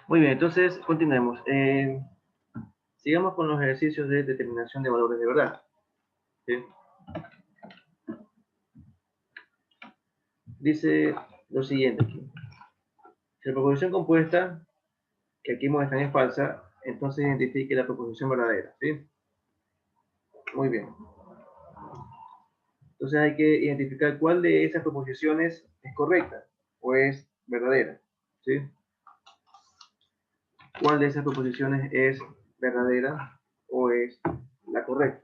Muy bien, entonces continuemos. Sigamos con los ejercicios de determinación de valores de verdad. ¿Sí? Dice lo siguiente aquí. Si la proposición compuesta que aquí muestran es falsa, entonces identifique la proposición verdadera. ¿Sí? Muy bien. Entonces hay que identificar cuál de esas proposiciones es correcta o es verdadera. ¿Sí? ¿Cuál de esas proposiciones es verdadera o es la correcta?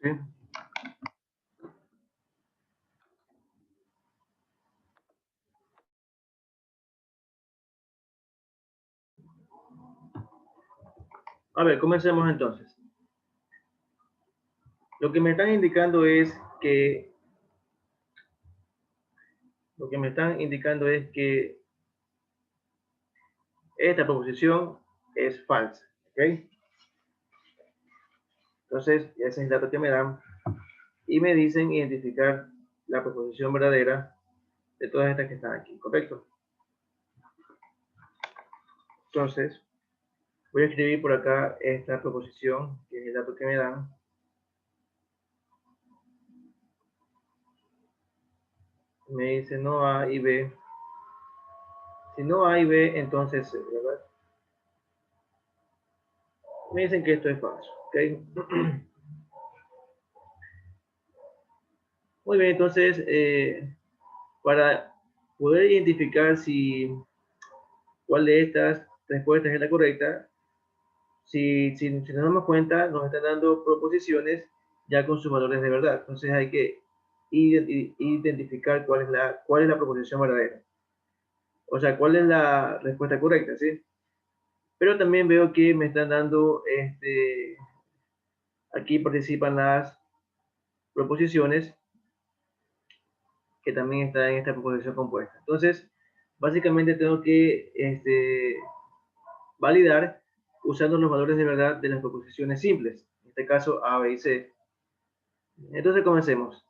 ¿Sí? A ver, comencemos entonces. Lo que me están indicando es que esta proposición es falsa. ¿Ok? Entonces, ese es el dato que me dan y me dicen identificar la proposición verdadera de todas estas que están aquí. ¿Correcto? Entonces, voy a escribir por acá esta proposición, que es el dato que me dan. Me dice no A y B. Si no A y B, entonces C, ¿verdad? Me dicen que esto es falso. ¿Ok? Muy bien, entonces, para poder identificar cuál de estas respuestas es la correcta, si nos damos cuenta, nos están dando proposiciones ya con sus valores de verdad. Entonces hay que identificar cuál es la proposición verdadera. O sea, cuál es la respuesta correcta, ¿sí? Pero también veo que me están dando, aquí participan las proposiciones que también están en esta proposición compuesta. Entonces, básicamente tengo que validar usando los valores de verdad de las proposiciones simples, en este caso A, B y C. Entonces comencemos.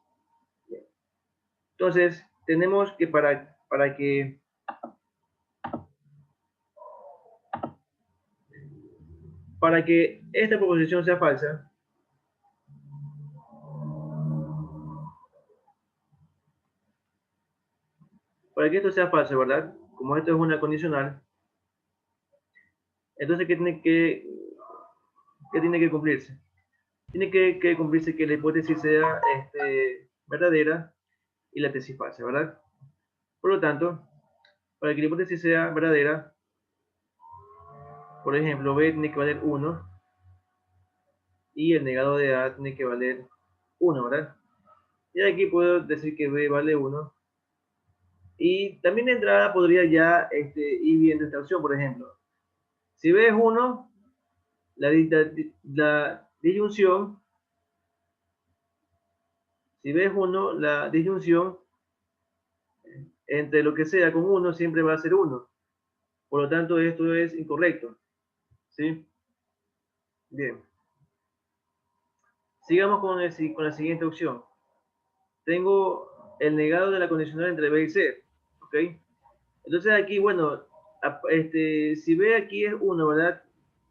Entonces, tenemos que para que esta proposición sea falsa, para que esto sea falso, ¿verdad? Como esto es una condicional, entonces, ¿qué tiene que cumplirse? Tiene que cumplirse que la hipótesis sea verdadera y la tesis falsa, ¿verdad? Por lo tanto, para que la hipótesis sea verdadera, por ejemplo, B tiene que valer 1 y el negado de A tiene que valer 1, ¿verdad? Y aquí puedo decir que B vale 1. Y también de entrada podría ya ir viendo esta opción, por ejemplo. Si B es 1, la disyunción, si B es 1, la disyunción entre lo que sea con 1 siempre va a ser 1. Por lo tanto, esto es incorrecto. ¿Sí? Bien. Sigamos con la siguiente opción. Tengo el negado de la condicional entre B y C. ¿Ok? Entonces aquí, bueno, si B aquí es 1, ¿verdad?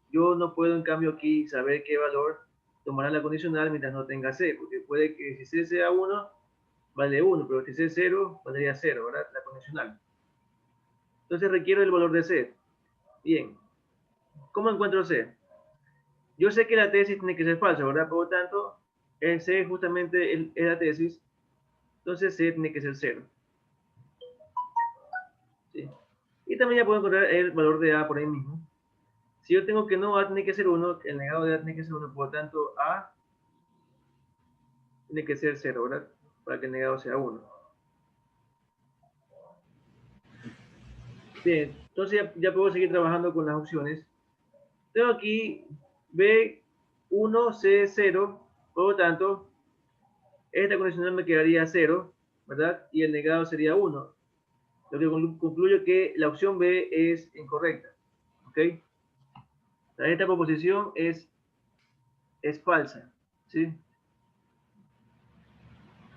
Yo no puedo en cambio aquí saber qué valor tomará la condicional mientras no tenga C, porque puede que si C sea 1, vale 1, pero si C es 0, valdría 0, ¿verdad? La condicional. Entonces requiero el valor de C. Bien, ¿cómo encuentro C? Yo sé que la tesis tiene que ser falsa, ¿verdad? Por lo tanto, el C justamente es la tesis, entonces C tiene que ser 0. ¿Sí? Y también ya puedo encontrar el valor de A por ahí mismo. Si yo tengo que no A tiene que ser 1, el negado de A tiene que ser 1, por lo tanto A tiene que ser 0, ¿verdad? Para que el negado sea 1. Bien, entonces ya puedo seguir trabajando con las opciones. Tengo aquí B1, C0, por lo tanto, esta condicional me quedaría 0, ¿verdad? Y el negado sería 1. Lo que concluyo que la opción B es incorrecta. ¿Ok? Esta proposición es falsa. ¿Sí?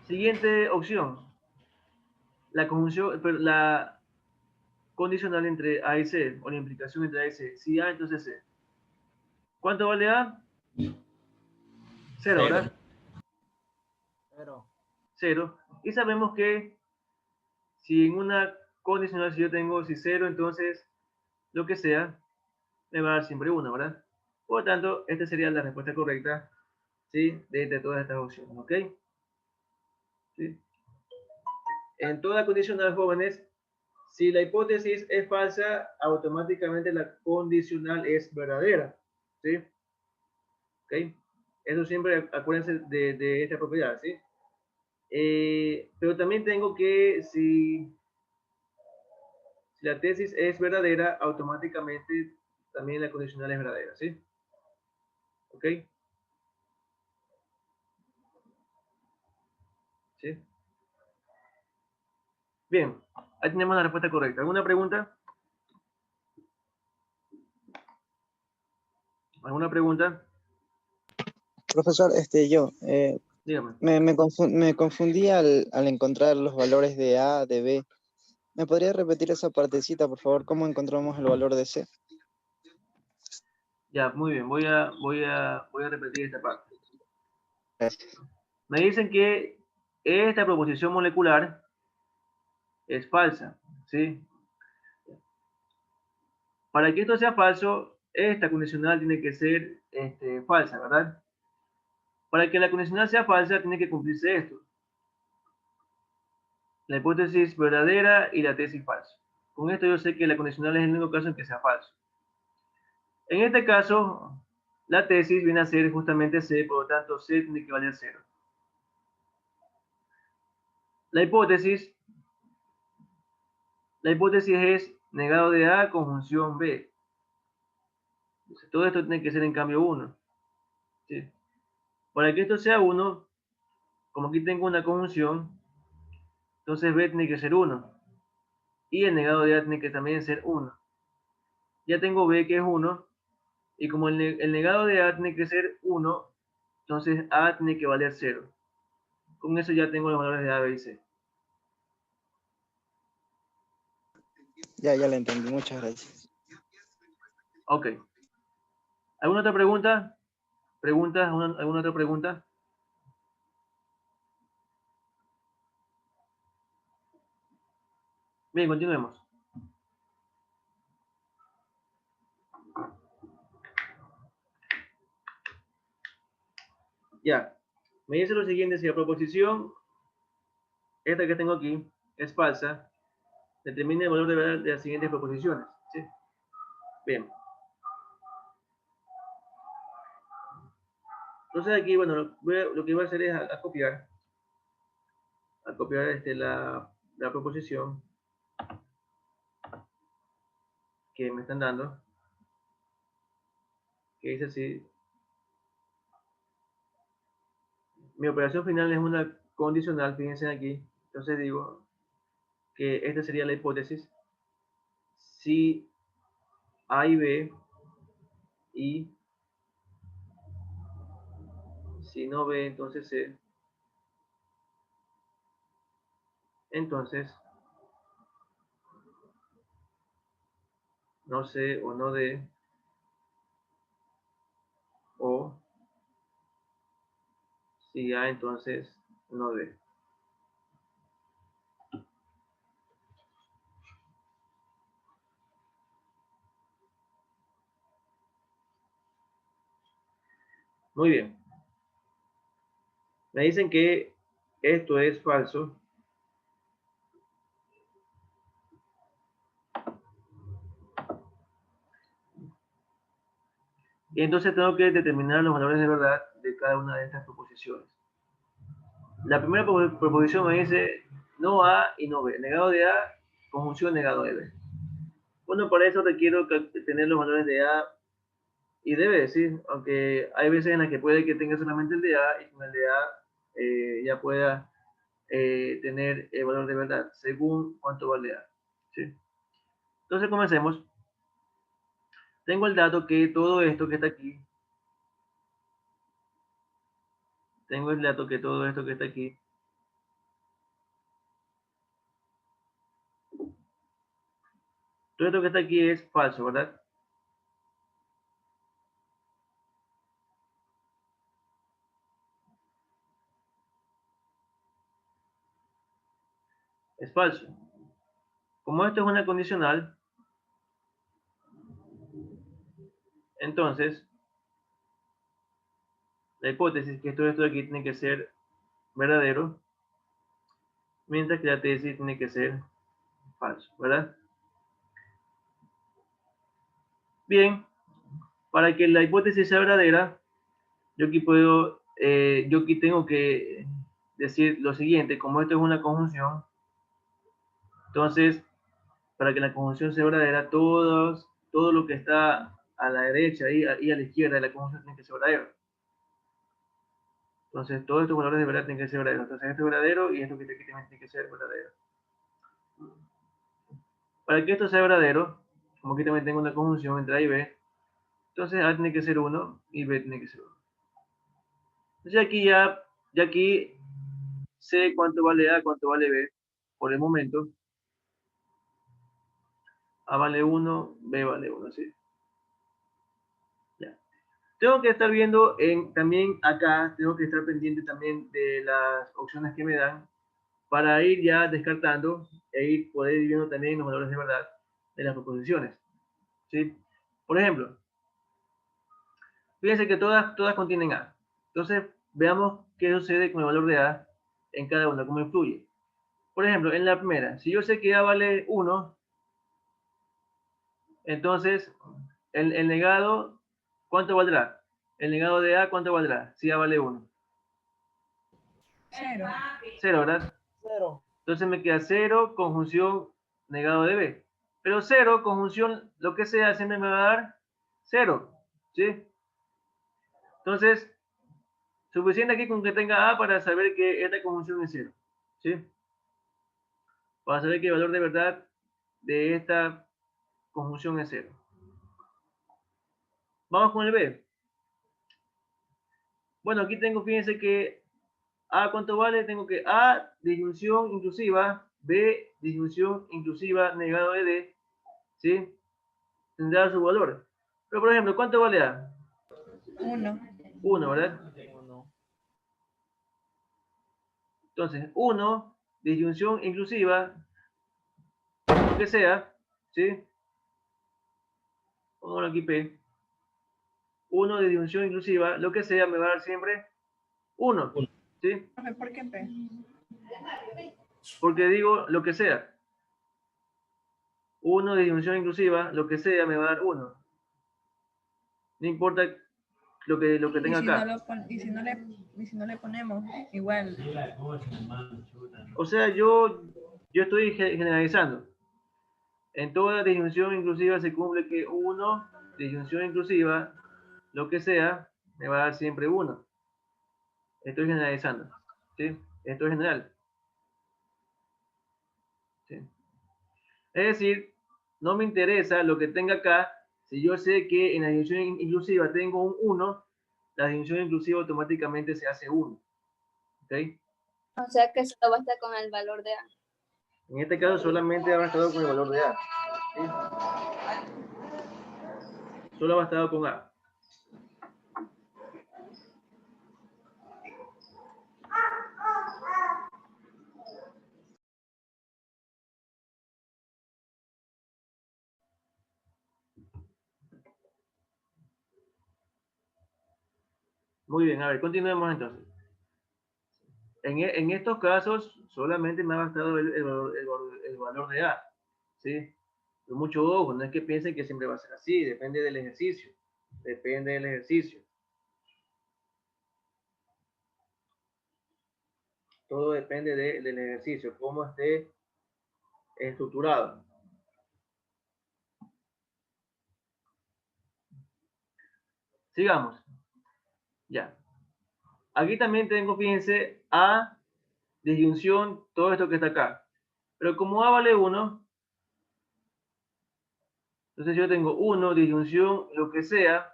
Siguiente opción. La conjunción, condicional entre A y C, o la implicación entre A y C. Si A, entonces C. ¿Cuánto vale A? 0, Cero. ¿verdad? 0. Y sabemos que si en una condicional, si yo tengo si 0, entonces lo que sea, me va a dar siempre 1, ¿verdad? Por lo tanto, esta sería la respuesta correcta, ¿sí? De todas estas opciones, ¿ok? ¿Sí? En toda condicional, jóvenes, si la hipótesis es falsa, automáticamente la condicional es verdadera, ¿sí? ¿Ok? Eso siempre acuérdense de esta propiedad, ¿sí? Pero también tengo que, si la tesis es verdadera, automáticamente también la condicional es verdadera, ¿sí? ¿Ok? ¿Sí? Bien, ahí tenemos la respuesta correcta. ¿Alguna pregunta? ¿Alguna pregunta? Profesor, yo Dígame. me confundí al encontrar los valores de A, de B. ¿Me podría repetir esa partecita, por favor? ¿Cómo encontramos el valor de C? Ya, muy bien, voy a repetir esta parte. Gracias. Me dicen que esta proposición molecular es falsa, ¿sí? Para que esto sea falso, esta condicional tiene que ser falsa, ¿verdad? Para que la condicional sea falsa, tiene que cumplirse esto. La hipótesis verdadera y la tesis falsa. Con esto yo sé que la condicional es el único caso en que sea falso. En este caso, la tesis viene a ser justamente C, por lo tanto C tiene que valer 0. La hipótesis es negado de A conjunción B. Entonces, todo esto tiene que ser en cambio 1. ¿Sí? Para que esto sea 1, como aquí tengo una conjunción, entonces B tiene que ser 1. Y el negado de A tiene que también ser 1. Ya tengo B que es 1. Y como el negado de A tiene que ser 1, entonces A tiene que valer 0. Con eso ya tengo los valores de A, B y C. Ya la entendí. Muchas gracias. Ok. ¿Alguna otra pregunta? ¿Preguntas? ¿Alguna otra pregunta? Bien, continuemos. Ya. Me dice lo siguiente: si la proposición, esta que tengo aquí, es falsa, determine el valor de verdad de las siguientes proposiciones. ¿Sí? Bien. Entonces aquí, bueno, lo que voy a hacer es a copiar la proposición que me están dando, que dice así: mi operación final es una condicional, fíjense aquí. Entonces digo que esta sería la hipótesis. Si A y B, y si no B, entonces C, entonces no C o no D, o si A, entonces no D. Muy bien. Me dicen que esto es falso. Y entonces tengo que determinar los valores de verdad de cada una de estas proposiciones. La primera proposición me dice no A y no B. Negado de A, conjunción negado de B. Bueno, para eso requiero tener los valores de A y de B, ¿sí? Aunque hay veces en las que puede que tenga solamente el de A y con el de A ya pueda tener el valor de verdad, según cuánto vale A. ¿Sí? Entonces comencemos. Tengo el dato que todo esto que está aquí, tengo el dato que todo esto que está aquí Todo esto que está aquí es falso, ¿verdad? Es falso. Como esto es una condicional, entonces la hipótesis que todo esto de aquí tiene que ser verdadero, mientras que la tesis tiene que ser falso, ¿verdad? Bien, para que la hipótesis sea verdadera, yo aquí tengo que decir lo siguiente: como esto es una conjunción, entonces para que la conjunción sea verdadera, todo lo que está a la derecha y a la izquierda de la conjunción tiene que ser verdadero. Entonces todos estos valores de verdad tienen que ser verdaderos. Entonces esto es verdadero y esto que está aquí también tiene que ser verdadero. Para que esto sea verdadero, como aquí también tengo una conjunción entre A y B, entonces A tiene que ser 1 y B tiene que ser 1. Entonces aquí sé cuánto vale A, cuánto vale B por el momento. A vale 1, B vale 1, ¿sí? Ya. Tengo que estar viendo también acá, tengo que estar pendiente también de las opciones que me dan para ir ya descartando e poder ir viendo también los valores de verdad de las proposiciones, ¿sí? Por ejemplo, fíjense que todas contienen A. Entonces, veamos qué sucede con el valor de A en cada una, cómo influye. Por ejemplo, en la primera, si yo sé que A vale 1, entonces el negado, ¿cuánto valdrá? El negado de A, ¿cuánto valdrá? Si A vale 1. 0. 0, ¿verdad? 0. Entonces me queda 0, conjunción negado de B. Pero 0, conjunción, lo que sea, siempre me va a dar 0, ¿sí? Entonces, suficiente aquí con que tenga A para saber que esta conjunción es 0, ¿sí? Para saber que el valor de verdad de esta conjunción es 0. Vamos con el B. Bueno, aquí tengo, fíjense que A, ¿cuánto vale? Tengo que A, disyunción inclusiva, B, disyunción inclusiva negado de D, ¿sí? Tendrá su valor. Pero, por ejemplo, ¿cuánto vale A? 1. 1, ¿verdad? Entonces, 1, disyunción inclusiva, lo que sea, ¿sí? Pongo aquí P. 1 de disyunción inclusiva, lo que sea, me va a dar siempre 1, ¿sí? ¿Por qué P? Porque digo lo que sea. 1 de disyunción inclusiva, lo que sea, me va a dar 1. No importa lo que tenga acá. Y si no le ponemos, igual. O sea, yo estoy generalizando. En toda disyunción inclusiva se cumple que 1, disyunción inclusiva, lo que sea, me va a dar siempre 1. Estoy generalizando, ¿sí? Esto es general, ¿sí? Es decir, no me interesa lo que tenga acá. Si yo sé que en la disyunción inclusiva tengo un 1, la disyunción inclusiva automáticamente se hace 1, ¿ok? O sea que solo basta con el valor de A. En este caso solamente ha bastado con el valor de A, ¿sí? Solo ha bastado con A. Muy bien, a ver, continuemos entonces. En estos casos solamente me ha bastado el valor de A, ¿sí? Con mucho ojo, no es que piensen que siempre va a ser así, depende del ejercicio. Depende del ejercicio. Todo depende del ejercicio, cómo esté estructurado. Sigamos. Ya. Aquí también tengo, fíjense, A, disyunción, todo esto que está acá. Pero como A vale 1, entonces yo tengo 1, disyunción, lo que sea,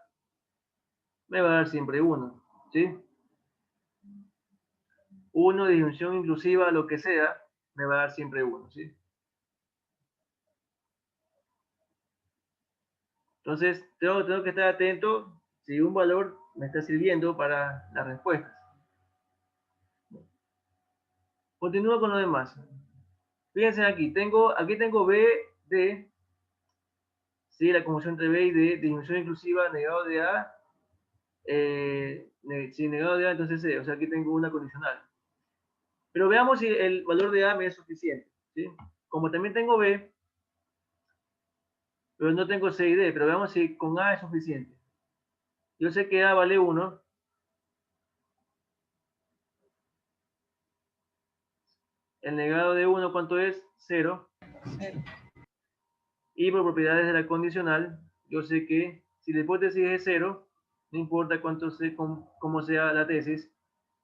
me va a dar siempre 1, ¿sí? 1, disyunción inclusiva, lo que sea, me va a dar siempre 1, ¿sí? Entonces, tengo que estar atento si un valor me está sirviendo para las respuestas. Continúo con lo demás. Fíjense aquí tengo B, D, ¿sí? La conjunción entre B y D, disyunción inclusiva, negado de A, si negado de A, entonces C, o sea, aquí tengo una condicional. Pero veamos si el valor de A me es suficiente, ¿sí? Como también tengo B, pero no tengo C y D, pero veamos si con A es suficiente. Yo sé que A vale 1. El negado de 1, ¿cuánto es? 0. 0. Y por propiedades de la condicional, yo sé que si la hipótesis es 0, no importa cuánto sea, cómo sea la tesis,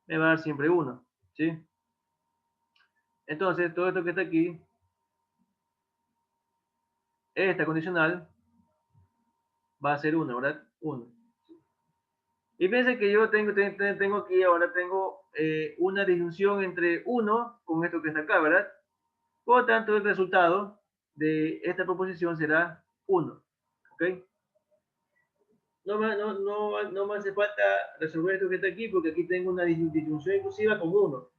me va a dar siempre 1, ¿sí? Entonces, todo esto que está aquí, esta condicional, va a ser 1, ¿verdad? 1. Y fíjense que yo tengo aquí, ahora tengo una disyunción entre 1 con esto que está acá, ¿verdad? Por lo tanto, el resultado de esta proposición será 1, ¿ok? No me hace falta resolver esto que está aquí, porque aquí tengo una disyunción inclusiva con 1.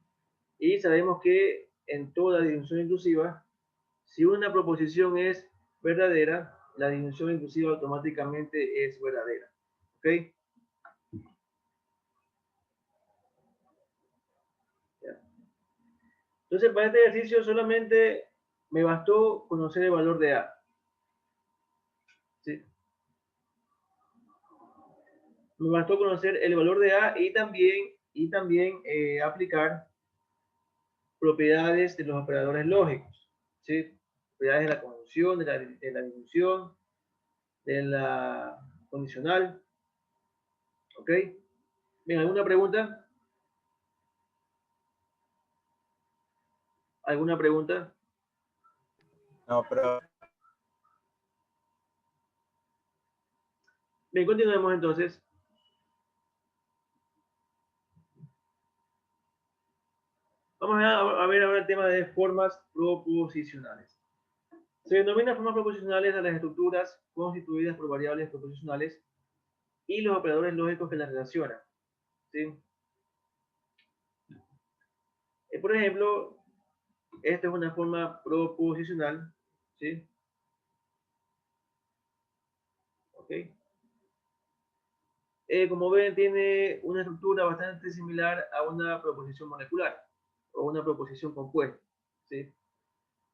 Y sabemos que en toda disyunción inclusiva, si una proposición es verdadera, la disyunción inclusiva automáticamente es verdadera. ¿Ok? Ya. Entonces, para este ejercicio solamente me bastó conocer el valor de A. ¿Sí? Me bastó conocer el valor de A y también aplicar propiedades de los operadores lógicos. ¿Sí? Propiedades de la conjunción, de la disyunción, de la condicional. ¿Ok? Bien, ¿alguna pregunta? ¿Alguna pregunta? No, pero Bien, continuemos entonces. Vamos a ver ahora el tema de formas proposicionales. Se denominan formas proposicionales a las estructuras constituidas por variables proposicionales y los operadores lógicos que las relacionan. ¿Sí? Por ejemplo, esta es una forma proposicional. ¿Sí? ¿Ok? Como ven, tiene una estructura bastante similar a una proposición molecular o una proposición compuesta. ¿Sí?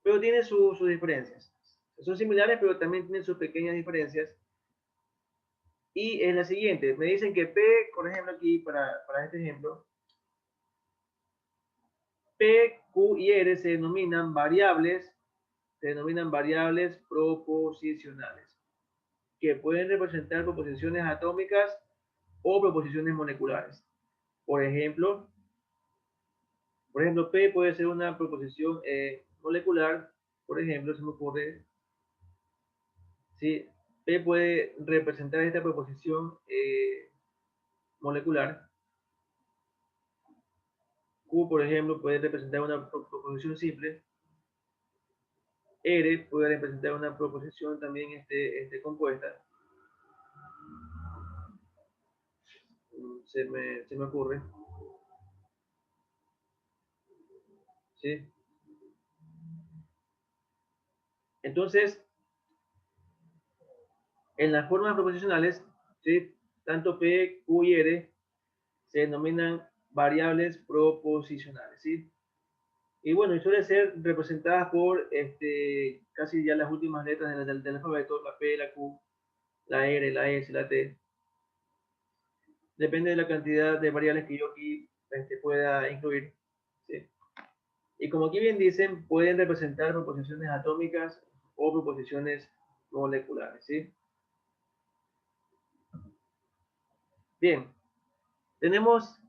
Pero tiene sus diferencias. Son similares, pero también tienen sus pequeñas diferencias. Y es la siguiente. Me dicen que P, por ejemplo, aquí para este ejemplo, P, Q y R se denominan variables proposicionales, que pueden representar proposiciones atómicas o proposiciones moleculares. Por ejemplo, P puede ser una proposición molecular. Por ejemplo, se me ocurre, si P puede representar esta proposición molecular. Q, por ejemplo, puede representar una proposición simple. R puede representar una proposición también compuesta. Se me ocurre. ¿Sí? Entonces, en las formas proposicionales, ¿sí? Tanto P, Q y R se denominan variables proposicionales. ¿Sí? Y bueno, y suele ser representadas por casi ya las últimas letras del alfabeto, la P, la Q, la R, la S, la T. Depende de la cantidad de variables que yo aquí pueda incluir. ¿Sí? Y como aquí bien dicen, pueden representar proposiciones atómicas o proposiciones moleculares. ¿Sí? Bien, tenemos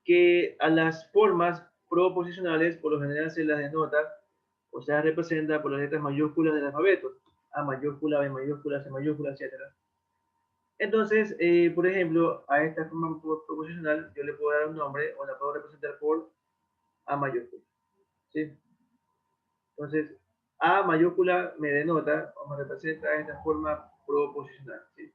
que a las formas proposicionales por lo general se las denota o sea representa por las letras mayúsculas del alfabeto, A mayúscula, B mayúscula, C mayúscula, etc. Entonces, por ejemplo, a esta forma proposicional yo le puedo dar un nombre o la puedo representar por A mayúscula. ¿Sí? Entonces, A mayúscula me denota o me representa esta forma proposicional. ¿Sí?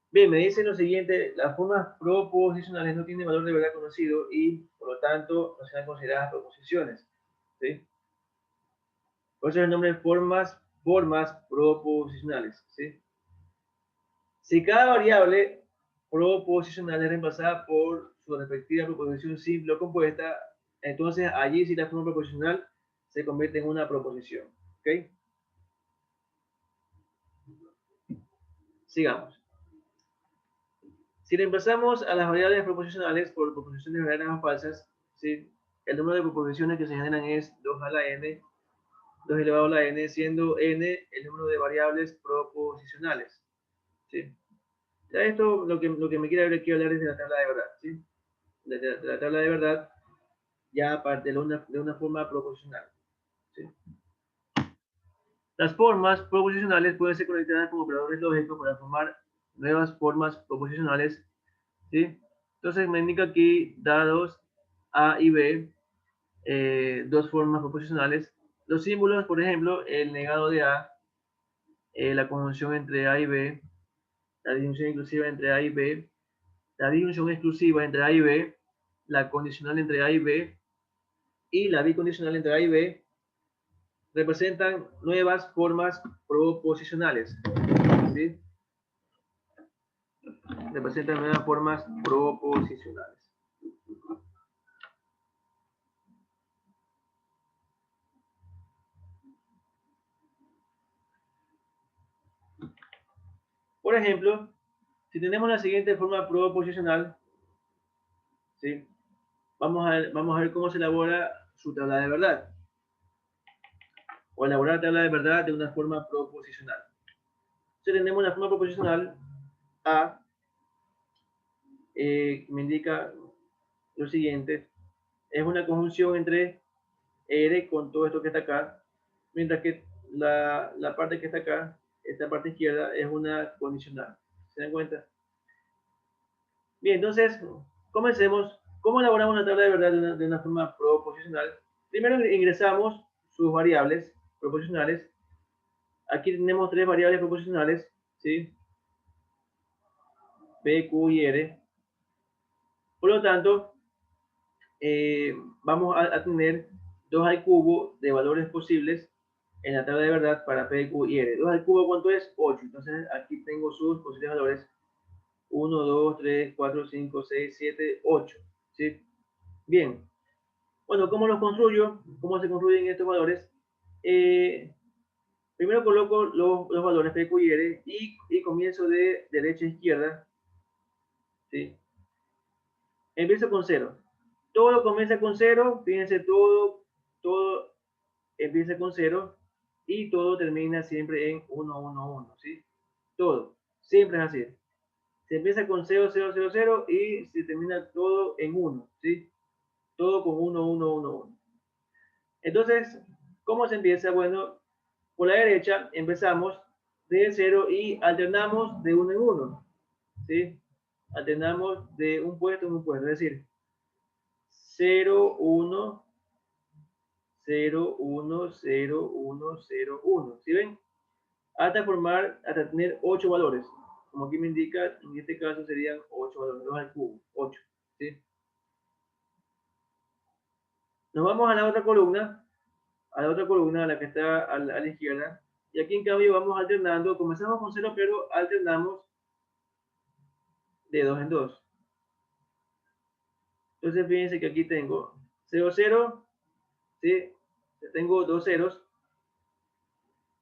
Bien, me dicen lo siguiente, las formas proposicionales no tienen valor de verdad conocido y, por lo tanto, no serán consideradas proposiciones. ¿Sí? Por eso el nombre de formas proposicionales. ¿Sí? Si cada variable proposicional es reemplazada por su respectiva proposición simple o compuesta, entonces allí sí la forma proposicional se convierte en una proposición. ¿Ok? Sigamos. Si reemplazamos a las variables proposicionales por proposiciones verdaderas o falsas, ¿sí? El número de proposiciones que se generan es 2 a la n, 2 elevado a la n, siendo n el número de variables proposicionales. ¿Sí? Ya esto, lo que me quiere hablar es de la tabla de verdad. ¿Sí? De la tabla de verdad, ya aparte de una forma proposicional. ¿Sí? Las formas proposicionales pueden ser conectadas con operadores lógicos para formar nuevas formas proposicionales. ¿Sí? Entonces me indica aquí dados A y B, dos formas proposicionales. Los símbolos, por ejemplo, el negado de A, la conjunción entre A y B, la disyunción inclusiva entre A y B, la disyunción exclusiva entre A y B, la condicional entre A y B y la bicondicional entre A y B, representan nuevas formas proposicionales. ¿Sí? Representan nuevas formas proposicionales. Por ejemplo, si tenemos la siguiente forma proposicional, ¿sí? Vamos a ver cómo se elabora su tabla de verdad. O elaborar la tabla de verdad de una forma proposicional. Si tenemos la forma proposicional A, me indica lo siguiente, es una conjunción entre R con todo esto que está acá, mientras que la parte que está acá, esta parte izquierda, es una condicional. ¿Se dan cuenta? Bien, entonces, comencemos. ¿Cómo elaboramos una tabla de verdad de una forma proposicional? Primero ingresamos sus variables proposicionales. Aquí tenemos tres variables proposicionales, ¿sí? P, Q y R. Por lo tanto, vamos a tener 2 al cubo de valores posibles en la tabla de verdad para P, Q y R. 2 al cubo, ¿cuánto es? 8. Entonces, aquí tengo sus posibles valores. 1, 2, 3, 4, 5, 6, 7, 8. ¿Sí? Bien. Bueno, ¿cómo los construyo? ¿Cómo se construyen estos valores? Primero coloco los valores P, Q y R y comienzo de derecha a izquierda. ¿Sí? Empiezo con 0. Todo comienza con 0. Fíjense, todo empieza con 0 y todo termina siempre en 1, 1, 1. ¿Sí? Todo. Siempre es así. Se empieza con 0, 0, 0, 0 y se termina todo en 1. ¿Sí? Todo con 1, 1, 1, 1. Entonces, ¿cómo se empieza? Bueno, por la derecha empezamos de 0 y alternamos de 1 en 1. ¿Sí? Alternamos de un puesto en un puesto. Es decir, 0, 1, 0, 1, 0, 1, 0, 1. ¿Sí ven? Hasta tener 8 valores. Como aquí me indica, en este caso serían 8 valores, 2 al cubo, 8. ¿Sí? Nos vamos a la otra columna, a la que está a la izquierda. Y aquí en cambio vamos alternando, comenzamos con 0, pero alternamos de 2 en 2. Entonces fíjense que aquí tengo 0, 0, ¿sí? Tengo dos ceros.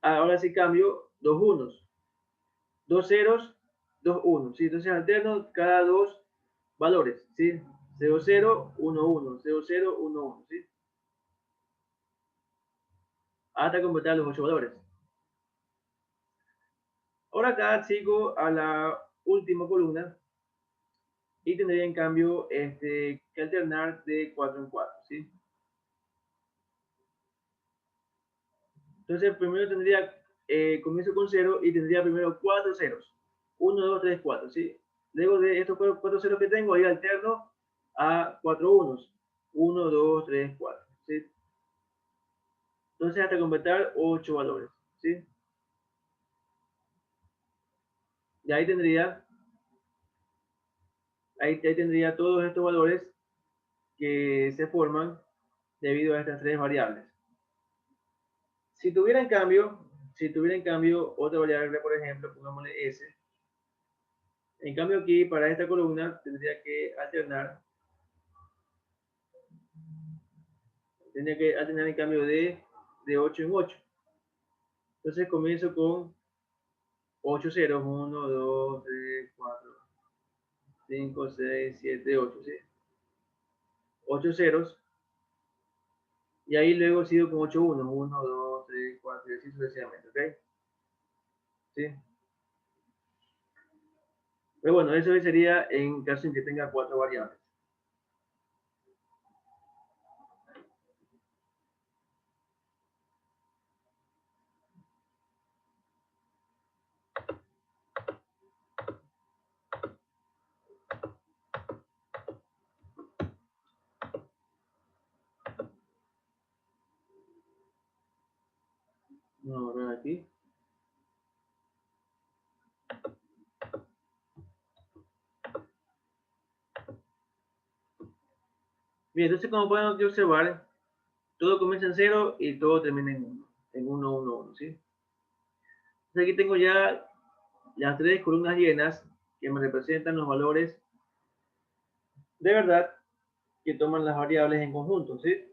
Ahora sí cambio dos unos. Dos ceros, dos unos. ¿Sí? Entonces alterno cada dos valores. ¿Sí? 0, 0, 1, 1. 0, 0, 1, 1. ¿Sí? Hasta completar los 8 valores. Ahora acá sigo a la última columna y tendría en cambio que alternar de 4 en 4. ¿Sí? Entonces primero tendría, comienzo con 0 y tendría primero 4 ceros. 1, 2, 3, 4. ¿Sí? Luego de estos 4 ceros que tengo, ahí alterno a 4 unos. 1, 2, 3, 4. ¿Sí? Entonces, hasta completar 8 valores, ¿sí? Y ahí tendría todos estos valores que se forman debido a estas tres variables. Si tuviera en cambio otra variable, por ejemplo, pongámosle S. En cambio aquí, para esta columna, tendría que alternar en cambio de 8 en 8. Entonces comienzo con 8 ceros, 1, 2, 3, 4, 5, 6, 7, 8, ¿sí? 8 ceros. Y ahí luego sigo con 8 unos, 1, 2, 3, 4, y así sucesivamente, ¿ok? ¿Sí? Pero bueno, eso sería en caso en que tenga 4 variables. Vamos a ver aquí. Bien, entonces como pueden observar, todo comienza en 0 y todo termina en 1. En 1, 1, 1, ¿sí? Entonces aquí tengo ya las tres columnas llenas que me representan los valores de verdad que toman las variables en conjunto, ¿sí?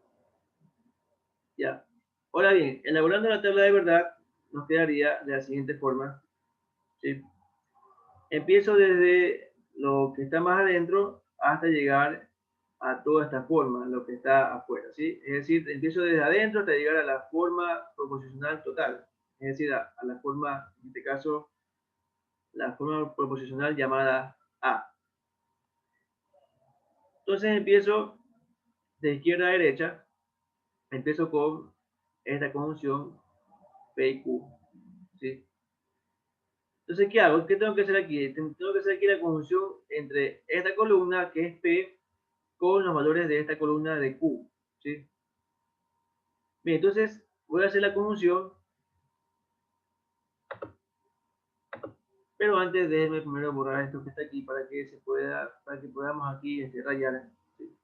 Ya. Ahora bien, elaborando la tabla de verdad, nos quedaría de la siguiente forma, ¿sí? Empiezo desde lo que está más adentro hasta llegar a toda esta forma, lo que está afuera, ¿sí? Es decir, empiezo desde adentro hasta llegar a la forma proposicional total, es decir, a la forma, en este caso, la forma proposicional llamada A. Entonces empiezo de izquierda a derecha, empiezo con esta conjunción P y Q, ¿sí? Entonces, ¿qué hago? ¿Qué tengo que hacer aquí? Tengo que hacer aquí la conjunción entre esta columna, que es P, con los valores de esta columna de Q, ¿sí? Bien, entonces voy a hacer la conjunción, pero antes déjenme primero borrar esto que está aquí para que podamos aquí rayar, ¿sí?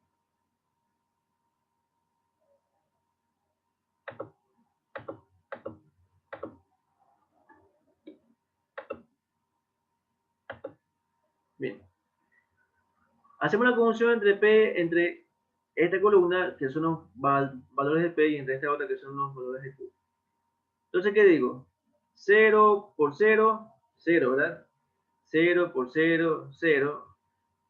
Bien. Hacemos la conjunción entre P, entre esta columna, que son los valores de P, y entre esta otra, que son los valores de Q. Entonces, ¿qué digo? 0 por 0, 0, ¿verdad? 0 por 0, 0.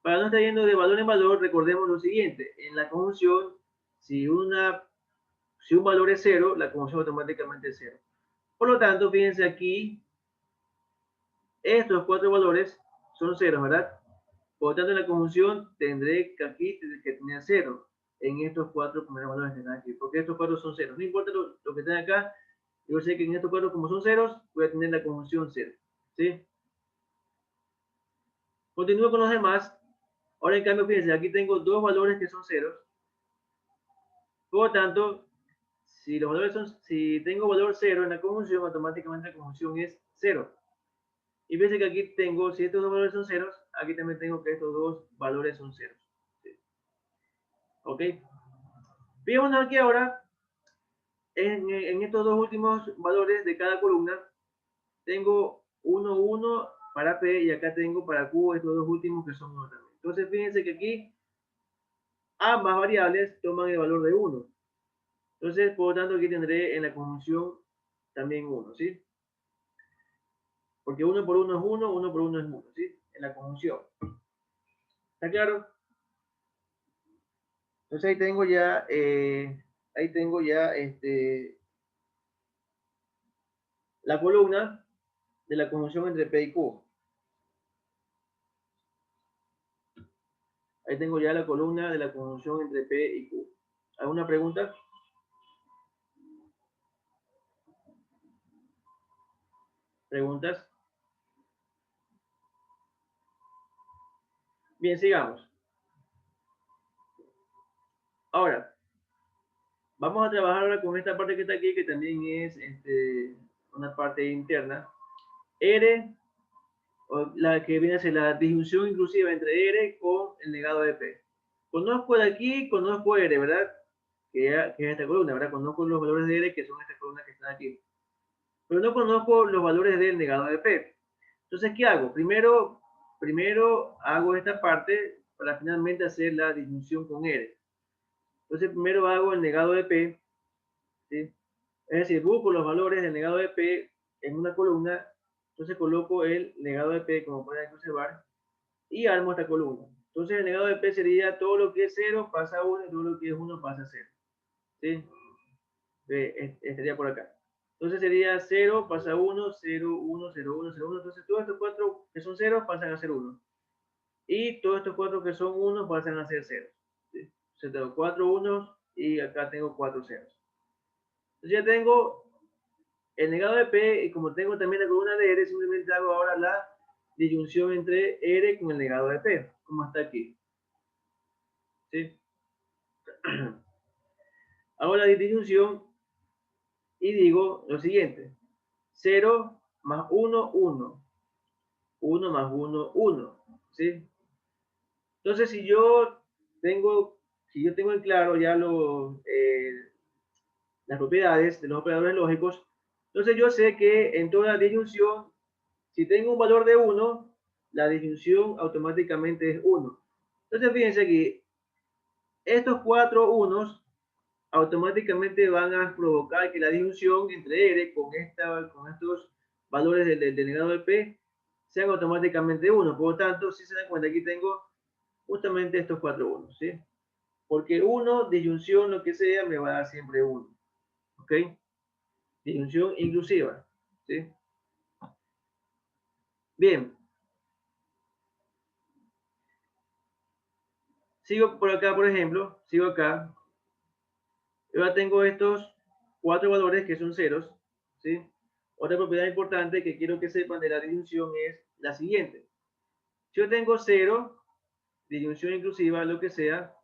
Para no estar yendo de valor en valor, recordemos lo siguiente. En la conjunción, si, si un valor es 0, la conjunción automáticamente es 0. Por lo tanto, fíjense aquí, estos cuatro valores son 0, ¿verdad? Por lo tanto, en la conjunción tendré que aquí que tener 0 en estos cuatro primeros valores que están aquí, porque estos cuatro son 0. No importa lo que estén acá, yo sé que en estos cuatro, como son ceros, voy a tener la conjunción 0. ¿Sí? Continúo con los demás. Ahora, en cambio, fíjense, aquí tengo dos valores que son ceros. Por lo tanto, si tengo valor 0 en la conjunción, automáticamente la conjunción es 0. Y fíjense que aquí tengo, si estos dos valores son ceros, aquí también tengo que estos dos valores son ceros. ¿Sí? ¿Ok? Fijémonos aquí ahora en estos dos últimos valores de cada columna. Tengo 1, 1 para P y acá tengo para Q estos dos últimos que son 1 también. Entonces, fíjense que aquí ambas variables toman el valor de 1. Entonces, por lo tanto, aquí tendré en la conjunción también 1, ¿sí? Porque 1 por 1 es 1, 1 por 1 es 1, ¿sí? En la conjunción. ¿Está claro? Entonces ahí tengo ya la columna de la conjunción entre P y Q. Ahí tengo ya la columna de la conjunción entre P y Q. ¿Alguna pregunta? ¿Preguntas? Bien, sigamos. Ahora, Vamos a trabajar ahora con esta parte que está aquí, que también es una parte interna. R, o la que viene a ser la disyunción inclusiva entre R con el negado de P. Conozco de aquí, conozco R, ¿verdad? Que es esta columna, ¿verdad? Conozco los valores de R, que son estas columnas que están aquí. Pero no conozco los valores del negado de P. Entonces, ¿qué hago? Primero hago esta parte para finalmente hacer la disyunción con R. Entonces, primero hago el negado de P, ¿sí? Es decir, busco los valores del negado de P en una columna, entonces coloco el negado de P, como pueden observar, y armo esta columna. Entonces, el negado de P sería todo lo que es 0 pasa a 1 y todo lo que es 1 pasa a 0. ¿Sí? Estaría por acá. Entonces sería 0 pasa a 1, 0, 1, 0, 1, 0, 1. Entonces todos estos 4 que son 0 pasan a ser 1. Y todos estos 4 que son 1 pasan a ser 0. ¿Sí? Entonces tengo 4 1 y acá tengo 4 ceros. Entonces ya tengo el negado de P, y como tengo también la columna de R, simplemente hago ahora la disyunción entre R con el negado de P, como está aquí. ¿Sí? Hago la disyunción y digo lo siguiente: 0 más 1, 1. 1 más 1, 1. ¿Sí? Entonces, si yo tengo en claro ya las propiedades de los operadores lógicos, entonces yo sé que en toda disyunción, si tengo un valor de 1, la disyunción automáticamente es 1. Entonces, fíjense aquí, estos 4 unos automáticamente van a provocar que la disyunción entre R con estos valores del negado de P sean automáticamente 1. Por lo tanto, si se dan cuenta, aquí tengo justamente estos 4 unos, ¿sí? Porque 1, disyunción, lo que sea, me va a dar siempre 1. ¿Ok? Disyunción inclusiva, ¿sí? Bien. Sigo por acá, por ejemplo, sigo acá. Ahora tengo estos 4 valores que son ceros, ¿sí? Otra propiedad importante que quiero que sepan de la disyunción es la siguiente. Si yo tengo 0, disyunción inclusiva, lo que sea,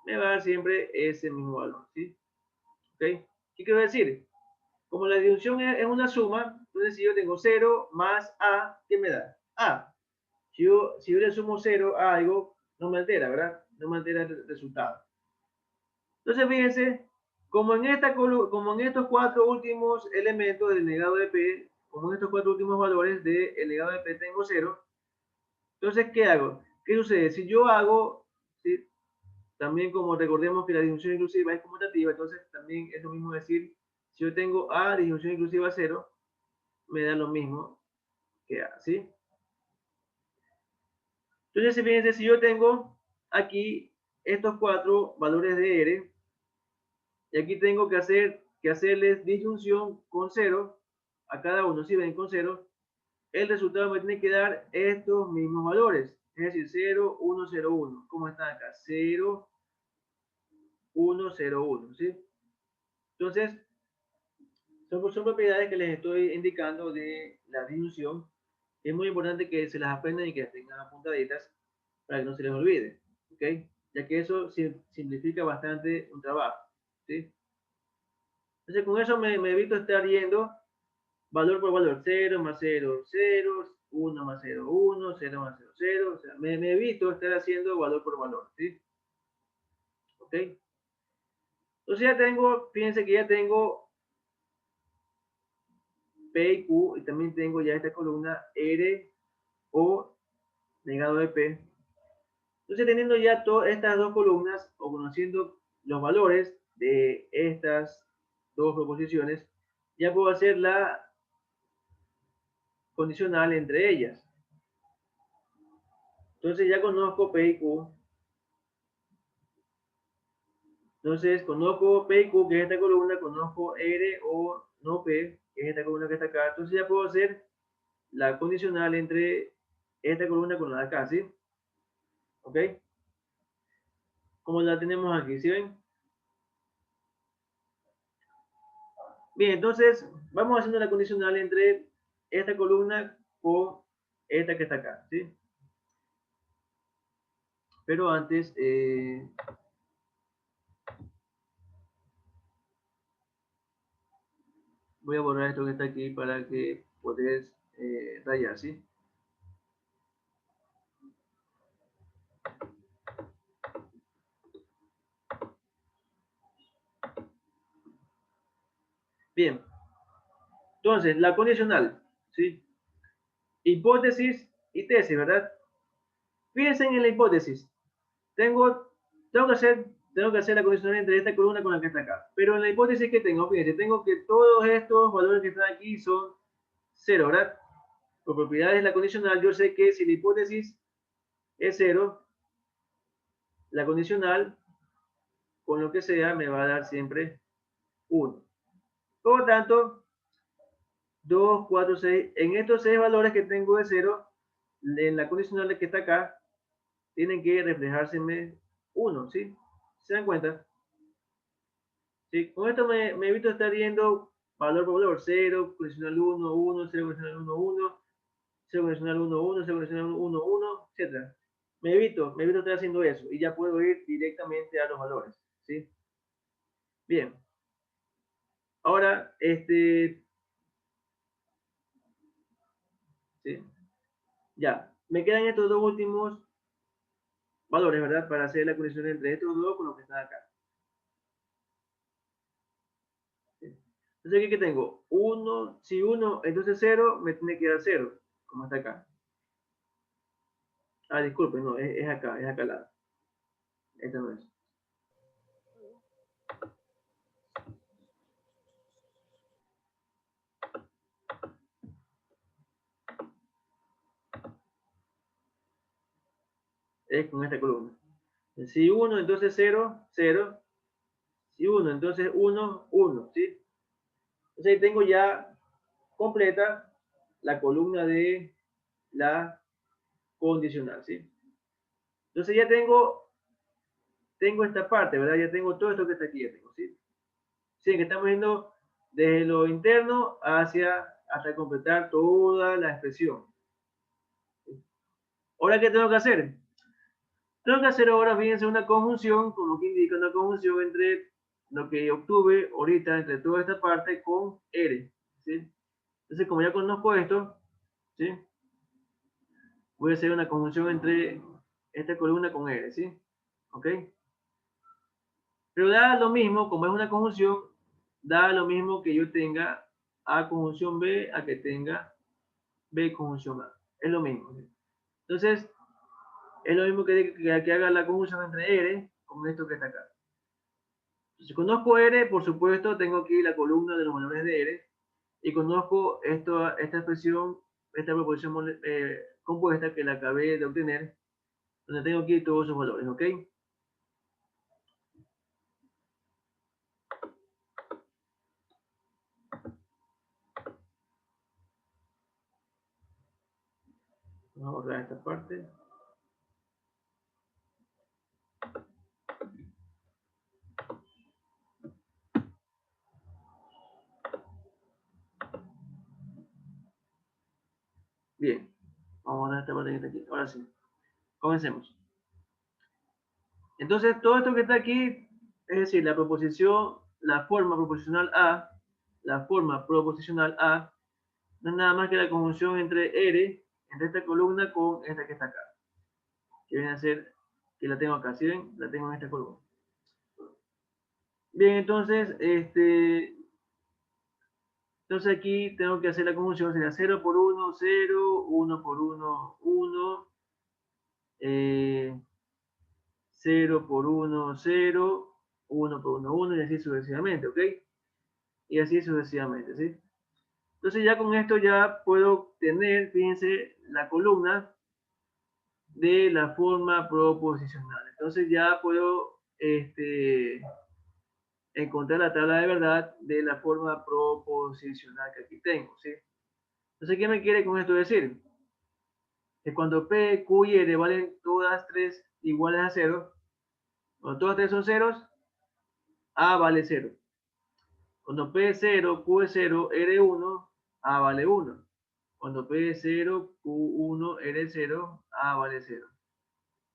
me va a dar siempre ese mismo valor, ¿sí? ¿Ok? ¿Qué quiero decir? Como la disyunción es una suma, entonces si yo tengo 0 más A, ¿qué me da? A. Si yo le sumo 0 a algo, no me altera, ¿verdad? No me altera el resultado. Entonces, fíjense, como en estos 4 últimos elementos del negado de P, como en estos 4 últimos valores del negado de P tengo 0, entonces, ¿qué hago? ¿Qué sucede? Si yo hago, ¿sí? También como recordemos que la disyunción inclusiva es conmutativa, entonces también es lo mismo decir, si yo tengo A, disyunción inclusiva 0, me da lo mismo que A, ¿sí? Entonces, fíjense, si yo tengo aquí estos 4 valores de R, y aquí tengo que hacerles disyunción con 0 a cada uno, si ven con 0, el resultado me tiene que dar estos mismos valores, es decir, 0, 1, 0, 1. ¿Cómo están acá? 0, 1, 0, 1, ¿sí? Entonces, son propiedades que les estoy indicando de la disyunción. Es muy importante que se las aprendan y que las tengan apuntaditas para que no se les olvide, ¿ok? Ya que eso simplifica bastante un trabajo, ¿sí? Entonces, con eso me evito estar yendo valor por valor, 0 más 0, 0, 1 más 0, 1, 0 más 0, 0. O sea, me evito estar haciendo valor por valor, ¿sí? ¿Ok? Entonces ya tengo, fíjense que ya tengo P y Q, y también tengo ya esta columna R o negado de P. Entonces, teniendo ya todas estas dos columnas o conociendo los valores de estas dos proposiciones, ya puedo hacer la condicional entre ellas. Entonces ya conozco P y Q. Entonces conozco P y Q, que es esta columna, conozco R o no P, que es esta columna que está acá. Entonces ya puedo hacer la condicional entre esta columna con la de acá, ¿sí? ¿Ok? Como la tenemos aquí, ¿sí ven? Bien, entonces vamos haciendo la condicional entre esta columna con esta que está acá, ¿sí? Pero antes, Voy a borrar esto que está aquí para que podáis rayar, ¿sí? Bien. Entonces, la condicional, ¿sí? Hipótesis y tesis, ¿verdad? Fíjense en la hipótesis. Tengo, tengo que hacer la condicional entre esta columna con la que está acá. Pero en la hipótesis que tengo, fíjense, tengo que todos estos valores que están aquí son 0, ¿verdad? Por propiedades de la condicional, yo sé que si la hipótesis es 0, la condicional, con lo que sea, me va a dar siempre 1. Por lo tanto, 2, 4, 6, en estos 6 valores que tengo de 0, en la condicional que está acá, tienen que reflejárseme 1, ¿sí? ¿Se dan cuenta? ¿Sí? Con esto me evito estar viendo valor por valor, 0, condicional 1, 1, 0, condicional 1, 1, 0, condicional 1, 1, 0, condicional 1, 1, etc. Me evito estar haciendo eso y ya puedo ir directamente a los valores, ¿sí? Bien. Ahora, ¿sí? Ya, me quedan estos dos últimos valores, ¿verdad? Para hacer la conexión entre estos dos con lo que está acá. ¿Sí? Entonces, aquí que tengo 1, si 1, entonces 0, me tiene que dar 0, como está acá. Ah, disculpen, no, es acá al lado. Esta no es. Es con esta columna. Si 1, entonces 0, 0. Si 1, entonces 1, 1, ¿sí? Entonces ahí tengo ya completa la columna de la condicional, ¿sí? Entonces ya tengo esta parte, ¿verdad? Ya tengo todo esto que está aquí, ya tengo, ¿sí? Sí, que estamos yendo desde lo interno hasta completar toda la expresión. ¿Ahora qué tengo que hacer? Tengo que hacer ahora, fíjense, una conjunción, como que indica una conjunción entre lo que obtuve ahorita, entre toda esta parte con R, ¿sí? Entonces, como ya conozco esto, ¿sí? Voy a hacer una conjunción entre esta columna con R, ¿sí? ¿Ok? Pero da lo mismo, como es una conjunción, da lo mismo que yo tenga A conjunción B a que tenga B conjunción A. Es lo mismo, ¿sí? Entonces, es lo mismo que haga la conjunción entre R con esto que está acá. Si conozco R, por supuesto, tengo aquí la columna de los valores de R y conozco esta expresión, esta proposición compuesta que la acabé de obtener, donde tengo aquí todos esos valores, ¿ok? Vamos a borrar esta parte. Bien, vamos a borrar esta parte que está aquí. Ahora sí, comencemos. Entonces, todo esto que está aquí, es decir, la proposición, la forma proposicional A, no es nada más que la conjunción entre R, entre esta columna con esta que está acá. Que viene a ser, que la tengo acá, ¿sí ven? La tengo en esta columna. Bien, entonces, entonces aquí tengo que hacer la conjunción, sería 0 por 1, 0, 1 por 1, 1, 0 por 1, 0, 1 por 1, 1 y así sucesivamente, ¿ok? Y así sucesivamente, ¿sí? Entonces ya con esto ya puedo tener, fíjense, la columna de la forma proposicional. Entonces ya puedo encontrar la tabla de verdad de la forma proposicional que aquí tengo, ¿sí? Entonces, ¿qué me quiere con esto decir? Que cuando P, Q y R valen todas tres iguales a 0, cuando todas tres son ceros, A vale 0. Cuando P es 0, Q es 0, R es 1, A vale 1. Cuando P es 0, Q1, R es 0, A vale 0.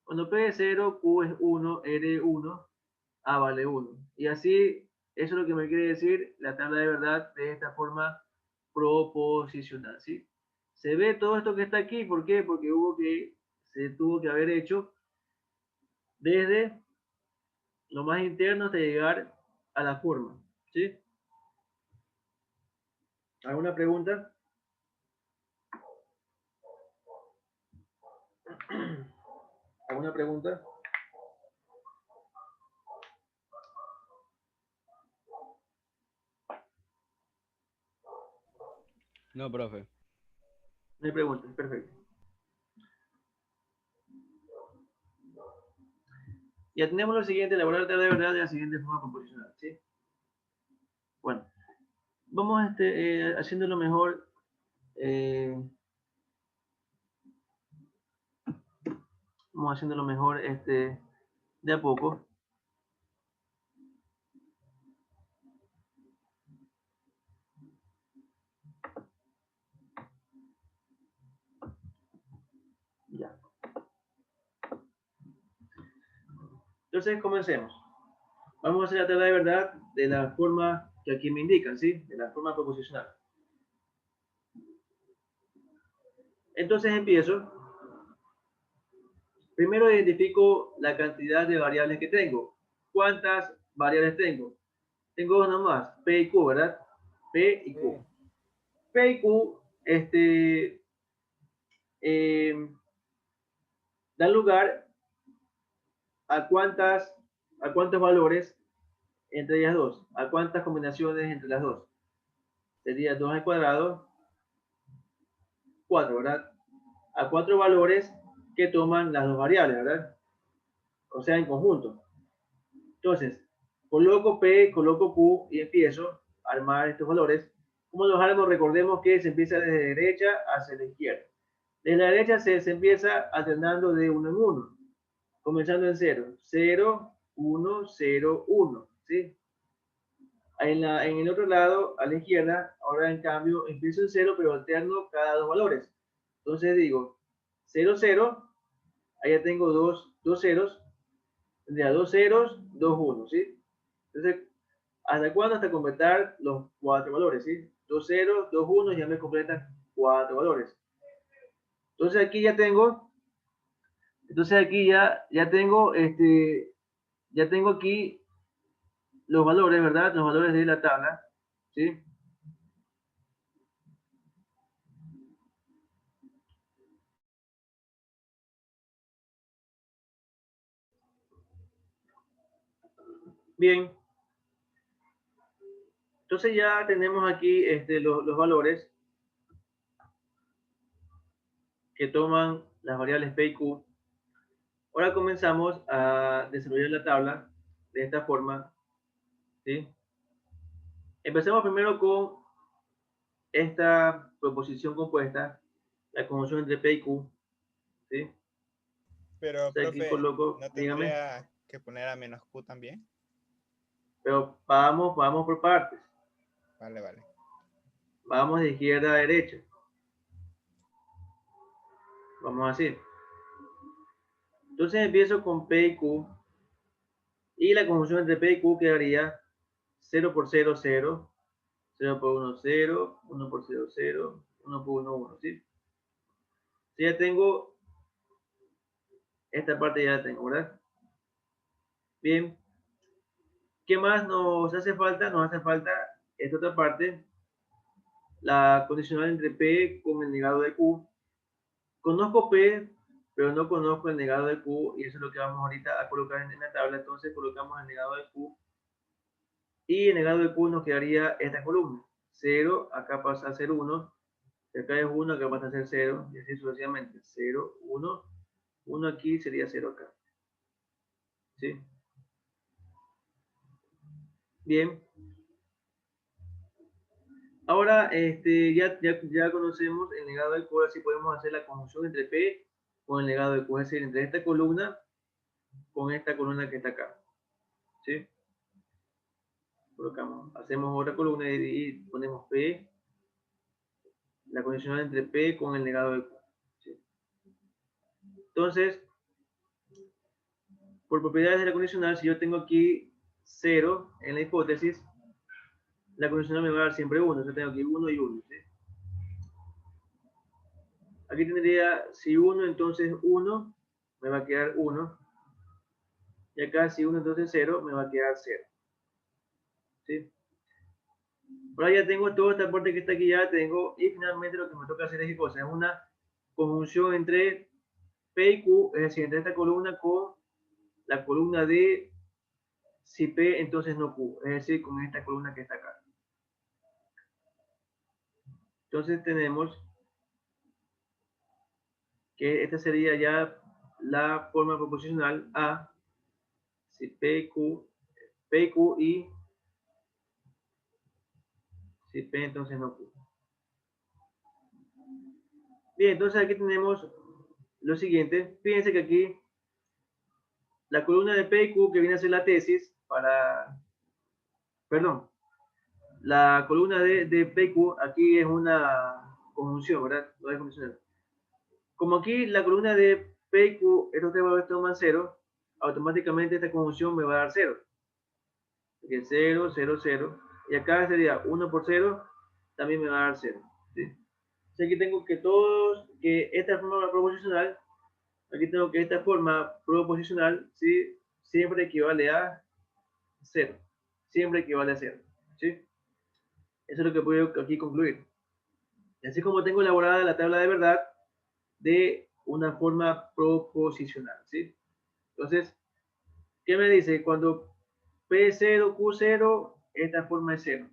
Cuando P es 0, Q es 1, R es 1, A vale 1. Y así Eso es lo que me quiere decir la tabla de verdad de esta forma proposicional, ¿sí? Se ve todo esto que está aquí, ¿por qué? Porque se tuvo que haber hecho desde lo más interno hasta llegar a la forma, ¿sí? ¿Alguna pregunta? ¿Alguna pregunta? No, profe. No hay preguntas, perfecto. Ya tenemos lo siguiente, elaborar tabla de verdad de la siguiente forma proposicional, ¿sí? Bueno, vamos haciéndolo mejor. Vamos haciéndolo mejor de a poco. Ya. Entonces, comencemos. Vamos a hacer la tabla de verdad de la forma que aquí me indican, ¿sí? De la forma proposicional. Entonces empiezo. Primero identifico la cantidad de variables que tengo. ¿Cuántas variables tengo? Tengo dos nomás, P y Q, ¿verdad? P y Q. P y Q, dan lugar a cuántos valores entre ellas dos, a cuántas combinaciones entre las dos. Sería 2 al cuadrado, 4, ¿verdad? A 4 valores que toman las dos variables, ¿verdad? O sea, en conjunto. Entonces, coloco P, coloco Q y empiezo a armar estos valores. ¿Cómo los armo? Recordemos que se empieza desde derecha hacia la izquierda. Desde la derecha se empieza alternando de uno en uno, comenzando en 0. 0, 1, 0, 1. ¿Sí? En el otro lado, a la izquierda, ahora en cambio, empiezo en 0, pero alterno cada dos valores. Entonces digo 0, 0, allá tengo dos ceros, tendría dos ceros, dos unos, ¿sí? Entonces, ¿hasta cuándo? Hasta completar los cuatro valores, ¿sí? Dos ceros, dos unos, ya me completan cuatro valores. Entonces aquí ya tengo, ya tengo aquí los valores, ¿verdad? Los valores de la tabla, ¿sí? Bien. Entonces ya tenemos aquí los valores que toman las variables P y Q. Ahora comenzamos a desarrollar la tabla de esta forma, ¿sí? Empecemos primero con esta proposición compuesta, la conjunción entre P y Q, ¿sí? Pero, O sea, aquí profe, coloco, ¿no dígame, tendría que poner a menos Q también? pero vamos por partes. Vale, vale. Vamos de izquierda a derecha. Vamos así. Entonces empiezo con P y Q. Y la conjunción entre P y Q quedaría 0 por 0, 0. 0 por 1, 0. 1 por 0, 0. 1 por 1, 1, ¿sí? Si ya tengo, esta parte ya la tengo, ¿verdad? Bien. ¿Qué más nos hace falta? Nos hace falta esta otra parte, la condicional entre P con el negado de Q. Conozco P, pero no conozco el negado de Q, y eso es lo que vamos ahorita a colocar en la tabla. Entonces colocamos el negado de Q, y el negado de Q nos quedaría esta columna. 0, acá pasa a ser 1, acá es 1, acá pasa a ser 0, y así sucesivamente. 0, 1, 1 aquí sería 0 acá. ¿Sí? Bien. Ahora ya conocemos el negado de Q, así podemos hacer la conjunción entre P con el negado de Q, es decir, entre esta columna con esta columna que está acá. ¿Sí? Colocamos, hacemos otra columna y ponemos P, la condicional entre P con el negado de Q. ¿Sí? Entonces, por propiedades de la condicional, si yo tengo aquí 0 en la hipótesis, la condicional me va a dar siempre 1. Yo tengo aquí 1 y 1. ¿Sí? Aquí tendría, si 1, entonces 1, me va a quedar 1. Y acá, si 1, entonces 0, me va a quedar 0. ¿Sí? Ahora ya tengo toda esta parte que está aquí, ya tengo. Y finalmente lo que me toca hacer es, ¿qué cosa? Es una conjunción entre P y Q, es decir, entre esta columna con la columna de si P, entonces no Q, es decir, con esta columna que está acá. Entonces tenemos que esta sería ya la forma proposicional A, si P, Q y si P, entonces no Q. Bien, entonces aquí tenemos lo siguiente. Fíjense que aquí la columna de P y Q, que viene a ser la tesis, perdón, la columna de P y Q, aquí es una conjunción, ¿verdad? No es condicional. Como aquí la columna de P y Q, estos tres valores toman 0, automáticamente esta conjunción me va a dar 0. Porque 0, 0, 0. Y acá sería 1 por 0, también me va a dar 0. ¿Sí? Así que tengo que esta forma proposicional, aquí tengo que esta forma proposicional, ¿sí? Siempre equivale a 0. Siempre equivale a 0. ¿Sí? Eso es lo que puedo aquí concluir. Y así como tengo elaborada la tabla de verdad de una forma proposicional. ¿Sí? Entonces, ¿qué me dice? Cuando P0, Q0, esta forma es 0.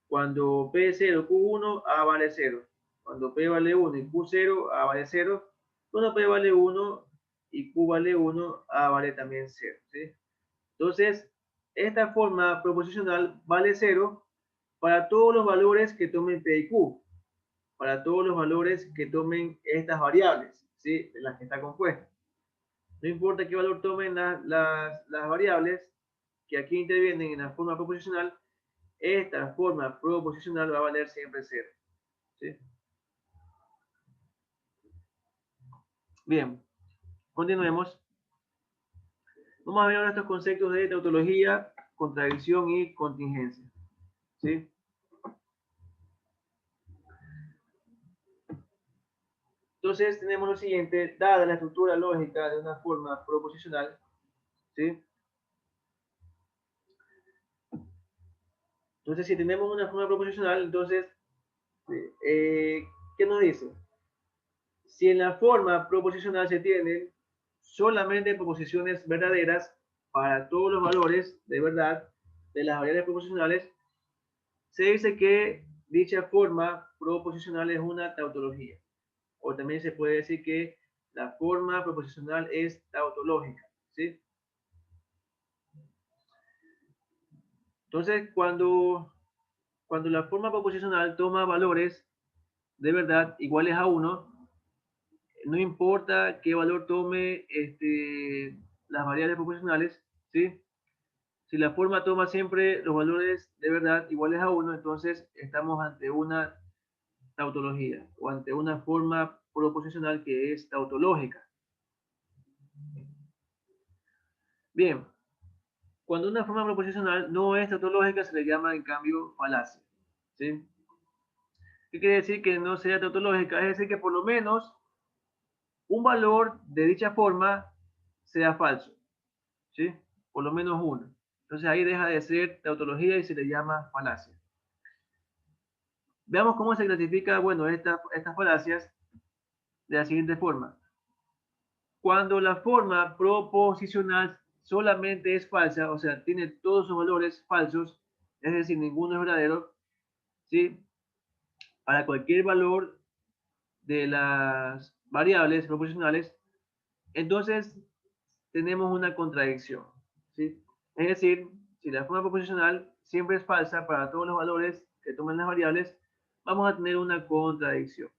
Cuando P es 0, Q1, A vale 0. Cuando P vale 1 y Q0, A vale 0. Cuando P vale 1 y Q vale 1, A vale también 0. ¿Sí? Entonces, esta forma proposicional vale 0 para todos los valores que tomen P y Q. Para todos los valores que tomen estas variables, ¿sí? De las que está compuesta. No importa qué valor tomen las variables que aquí intervienen en la forma proposicional, esta forma proposicional va a valer siempre 0. ¿Sí? Bien, continuemos. Vamos a ver ahora estos conceptos de tautología, contradicción y contingencia. ¿Sí? Entonces tenemos lo siguiente, dada la estructura lógica de una forma proposicional, ¿sí? Entonces si tenemos una forma proposicional, entonces, ¿qué nos dice? Si en la forma proposicional se tienen solamente proposiciones verdaderas para todos los valores de verdad de las variables proposicionales, se dice que dicha forma proposicional es una tautología. O también se puede decir que la forma proposicional es tautológica. ¿Sí? Entonces, cuando la forma proposicional toma valores de verdad iguales a 1, no importa qué valor tome las variables proposicionales, ¿sí? Si la forma toma siempre los valores de verdad iguales a 1, entonces estamos ante una tautología o ante una forma proposicional que es tautológica. Bien, cuando una forma proposicional no es tautológica se le llama en cambio falacia. ¿Sí? ¿Qué quiere decir que no sea tautológica? Es decir, que por lo menos un valor de dicha forma sea falso. ¿Sí? Por lo menos uno. Entonces ahí deja de ser tautología y se le llama falacia. Veamos cómo se clasifica, bueno, estas falacias de la siguiente forma. Cuando la forma proposicional solamente es falsa, o sea, tiene todos sus valores falsos, es decir, ninguno es verdadero, ¿sí? Para cualquier valor de las variables proposicionales, entonces tenemos una contradicción, ¿sí? Es decir, si la forma proposicional siempre es falsa para todos los valores que toman las variables, vamos a tener una contradicción.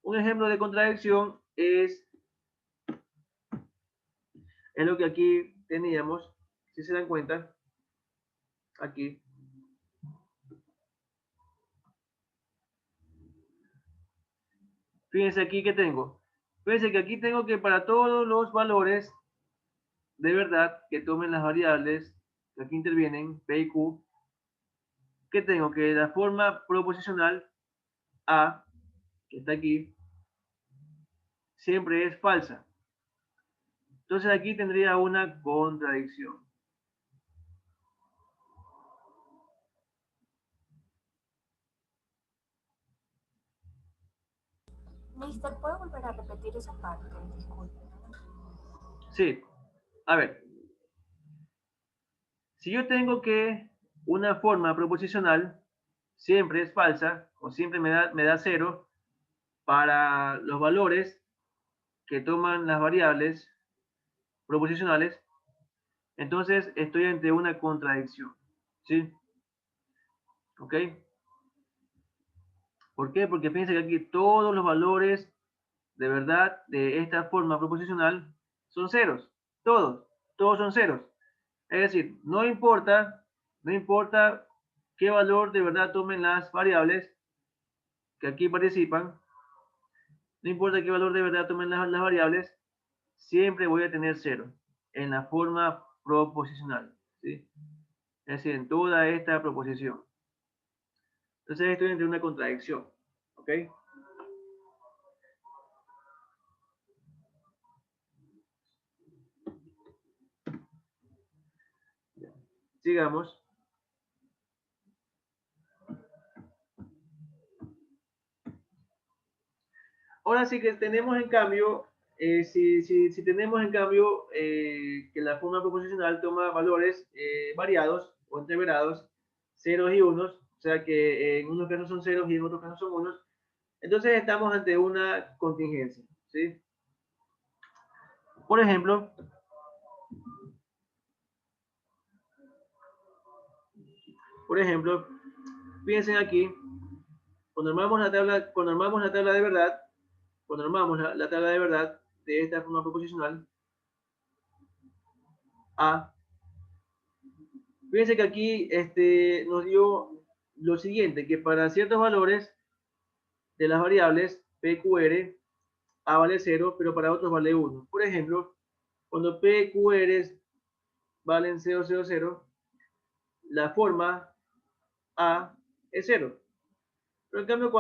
Un ejemplo de contradicción es lo que aquí teníamos, si se dan cuenta, aquí. Fíjense aquí que tengo. Fíjense que aquí tengo que para todos los valores de verdad que tomen las variables que aquí intervienen, P y Q, ¿qué tengo? Que la forma proposicional A, que está aquí, siempre es falsa. Entonces aquí tendría una contradicción. Mister, ¿puedo volver a repetir esa parte? Disculpe. Sí, a ver. Si yo tengo que una forma proposicional siempre es falsa o siempre me da cero para los valores que toman las variables proposicionales, entonces estoy ante una contradicción. ¿Sí? ¿Ok? ¿Por qué? Porque fíjense que aquí todos los valores de verdad de esta forma proposicional son ceros. Todos son ceros. Es decir, no importa qué valor de verdad tomen las variables que aquí participan, no importa qué valor de verdad tomen las variables, siempre voy a tener cero en la forma proposicional. ¿Sí? Es decir, en toda esta proposición. Entonces estoy entre una contradicción. ¿Ok? Sigamos. Ahora sí que tenemos en cambio, si tenemos en cambio que la forma proposicional toma valores variados o entreverados, ceros y unos, o sea que en unos casos son ceros y en otros casos son unos, entonces estamos ante una contingencia. ¿Sí? Por ejemplo, piensen aquí, cuando armamos la tabla de verdad, cuando armamos la tabla de verdad de esta forma proposicional, A, fíjense que aquí nos dio lo siguiente, que para ciertos valores de las variables PQR, A vale 0, pero para otros vale 1. Por ejemplo, cuando PQR valen 0, 0, 0, la forma A es 0. Pero en cambio,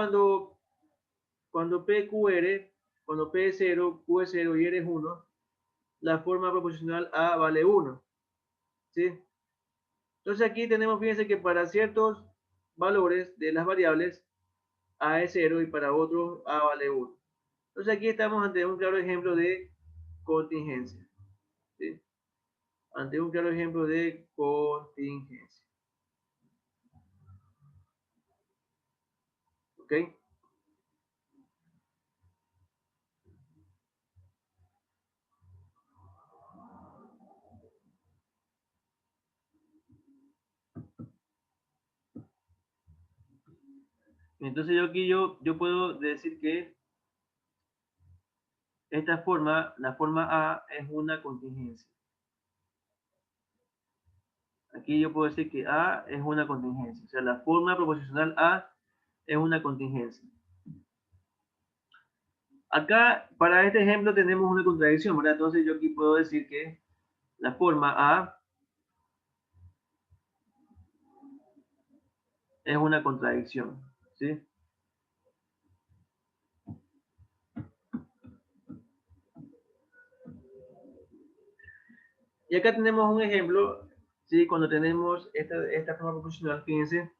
cuando PQR, cuando P es 0, Q es 0 y R es 1, la forma proposicional A vale 1. ¿Sí? Entonces aquí tenemos, fíjense que para ciertos valores de las variables, A es 0 y para otros A vale 1. Entonces aquí estamos ante un claro ejemplo de contingencia. ¿Sí? Ante un claro ejemplo de contingencia. ¿Ok? Entonces yo puedo decir que esta forma, la forma A es una contingencia. Aquí yo puedo decir que A es una contingencia. O sea, la forma proposicional A es una contingencia. Acá, para este ejemplo, tenemos una contradicción, ¿verdad? Entonces yo aquí puedo decir que la forma A es una contradicción. ¿Sí? Y acá tenemos un ejemplo, ¿sí? Cuando tenemos esta forma proposicional, fíjense,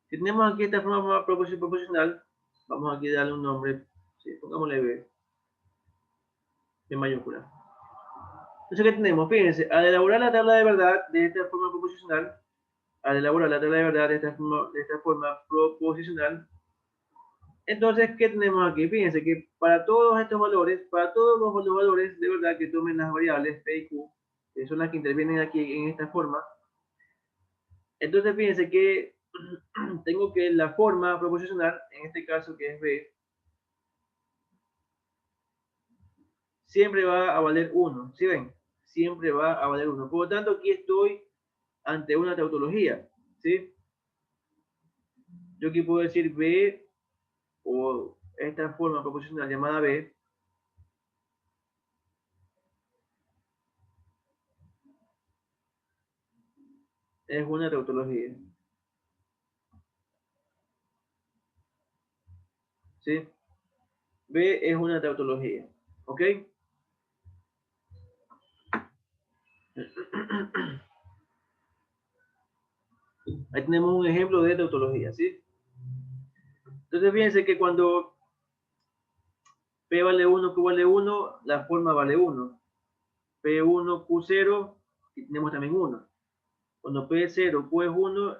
si tenemos aquí esta forma proposicional, vamos aquí a darle un nombre, ¿sí? Pongámosle B mayúscula. Entonces, ¿qué tenemos? Fíjense, al elaborar la tabla de verdad de esta forma proposicional, al elaborar la tabla de verdad de esta forma proposicional, entonces, ¿qué tenemos aquí? Fíjense que para todos estos valores, para todos los valores de verdad que tomen las variables P y Q, que son las que intervienen aquí en esta forma, entonces fíjense que tengo que la forma proposicional, en este caso que es B, siempre va a valer 1. ¿Sí ven? Siempre va a valer 1. Por lo tanto, aquí estoy ante una tautología. ¿Sí? Yo aquí puedo decir B o esta forma proposicional llamada B es una tautología. ¿sí? B es una tautología, ¿ok? Ahí tenemos un ejemplo de tautología, ¿sí? Entonces fíjense que cuando P vale 1, Q vale 1, la forma vale 1. P1, Q0, y tenemos también 1. Cuando P es 0, Q es 1,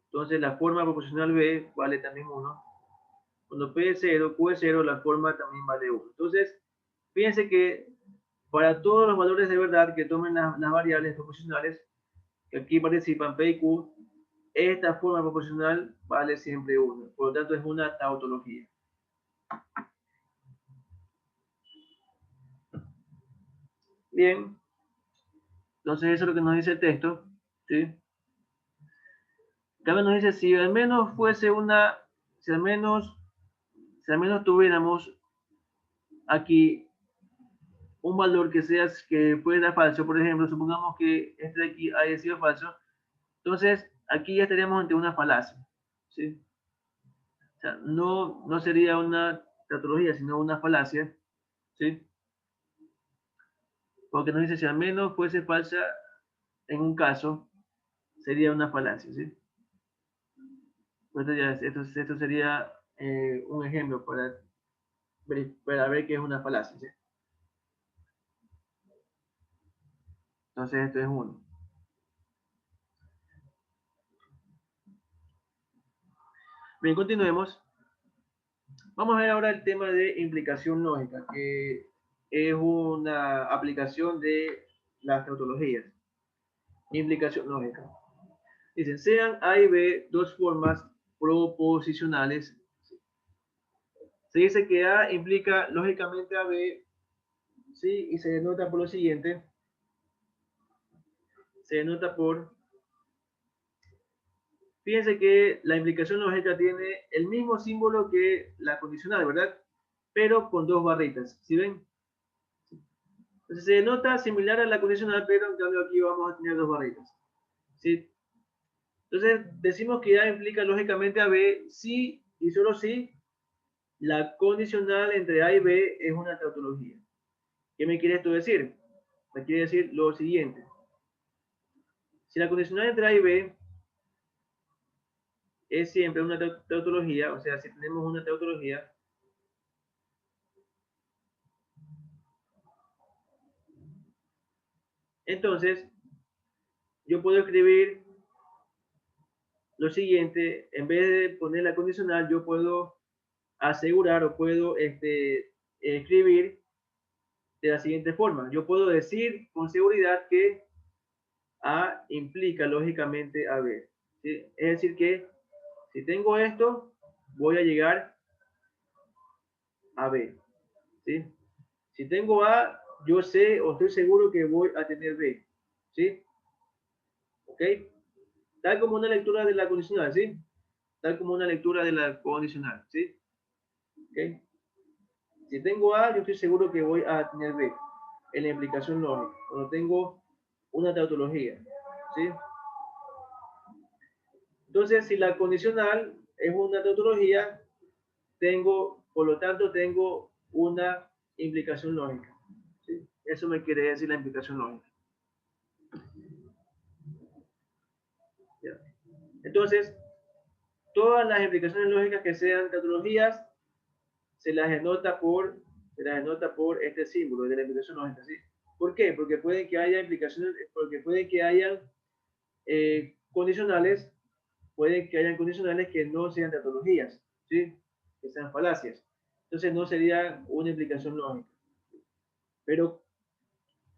entonces la forma proporcional B vale también 1. Cuando P es 0, Q es 0, la forma también vale 1. Entonces, fíjense que para todos los valores de verdad que tomen las variables proporcionales que aquí participan P y Q, esta forma proporcional vale siempre 1. Por lo tanto, es una tautología. Bien. Entonces, eso es lo que nos dice el texto. ¿Sí? También nos dice, si al menos fuese una, si al menos tuviéramos aquí un valor que sea, que puede dar falso, por ejemplo, supongamos que este de aquí haya sido falso, entonces aquí ya estaríamos ante una falacia, ¿sí? O sea, no sería una tautología, sino una falacia, ¿sí? Porque nos dice, si al menos fuese falsa en un caso, sería una falacia, ¿sí? Esto sería un ejemplo para ver qué es una falacia, ¿sí? Entonces esto es uno. Bien, continuemos. Vamos a ver ahora el tema de implicación lógica, que es una aplicación de las tautologías. Implicación lógica. Dicen, sean A y B dos formas proposicionales. Se dice que A implica lógicamente a B, ¿sí? Y se denota por lo siguiente. Se denota por... Fíjense que la implicación lógica tiene el mismo símbolo que la condicional, ¿verdad? Pero con dos barritas, ¿sí ven? Entonces se denota similar a la condicional, pero en cambio aquí vamos a tener dos barritas, ¿sí? Entonces decimos que A implica lógicamente a B si y solo si la condicional entre A y B es una tautología. ¿Qué me quiere esto decir? Me quiere decir lo siguiente. Si la condicional entre A y B es siempre una tautología, o sea, si tenemos una tautología, entonces yo puedo escribir lo siguiente, en vez de poner la condicional, yo puedo asegurar o puedo escribir de la siguiente forma. Yo puedo decir con seguridad que A implica lógicamente a B, ¿sí? Es decir que si tengo esto, voy a llegar a B, ¿sí? Si tengo A, yo sé o estoy seguro que voy a tener B, ¿sí? ¿Ok? Tal como una lectura de la condicional, ¿sí? Tal como una lectura de la condicional, ¿sí? ¿Ok? Si tengo A, yo estoy seguro que voy a tener B en la implicación lógica, cuando tengo una tautología, ¿sí? Entonces, si la condicional es una tautología, por lo tanto, tengo una implicación lógica, ¿sí? Eso me quiere decir la implicación lógica. ¿Ya? Entonces, todas las implicaciones lógicas que sean tautologías, se las denota por este símbolo de la implicación lógica, ¿sí? ¿Por qué? Porque puede que haya implicaciones, porque puede que haya condicionales, puede que hayan condicionales que no sean tautologías, ¿sí? Que sean falacias. Entonces no sería una implicación lógica. Pero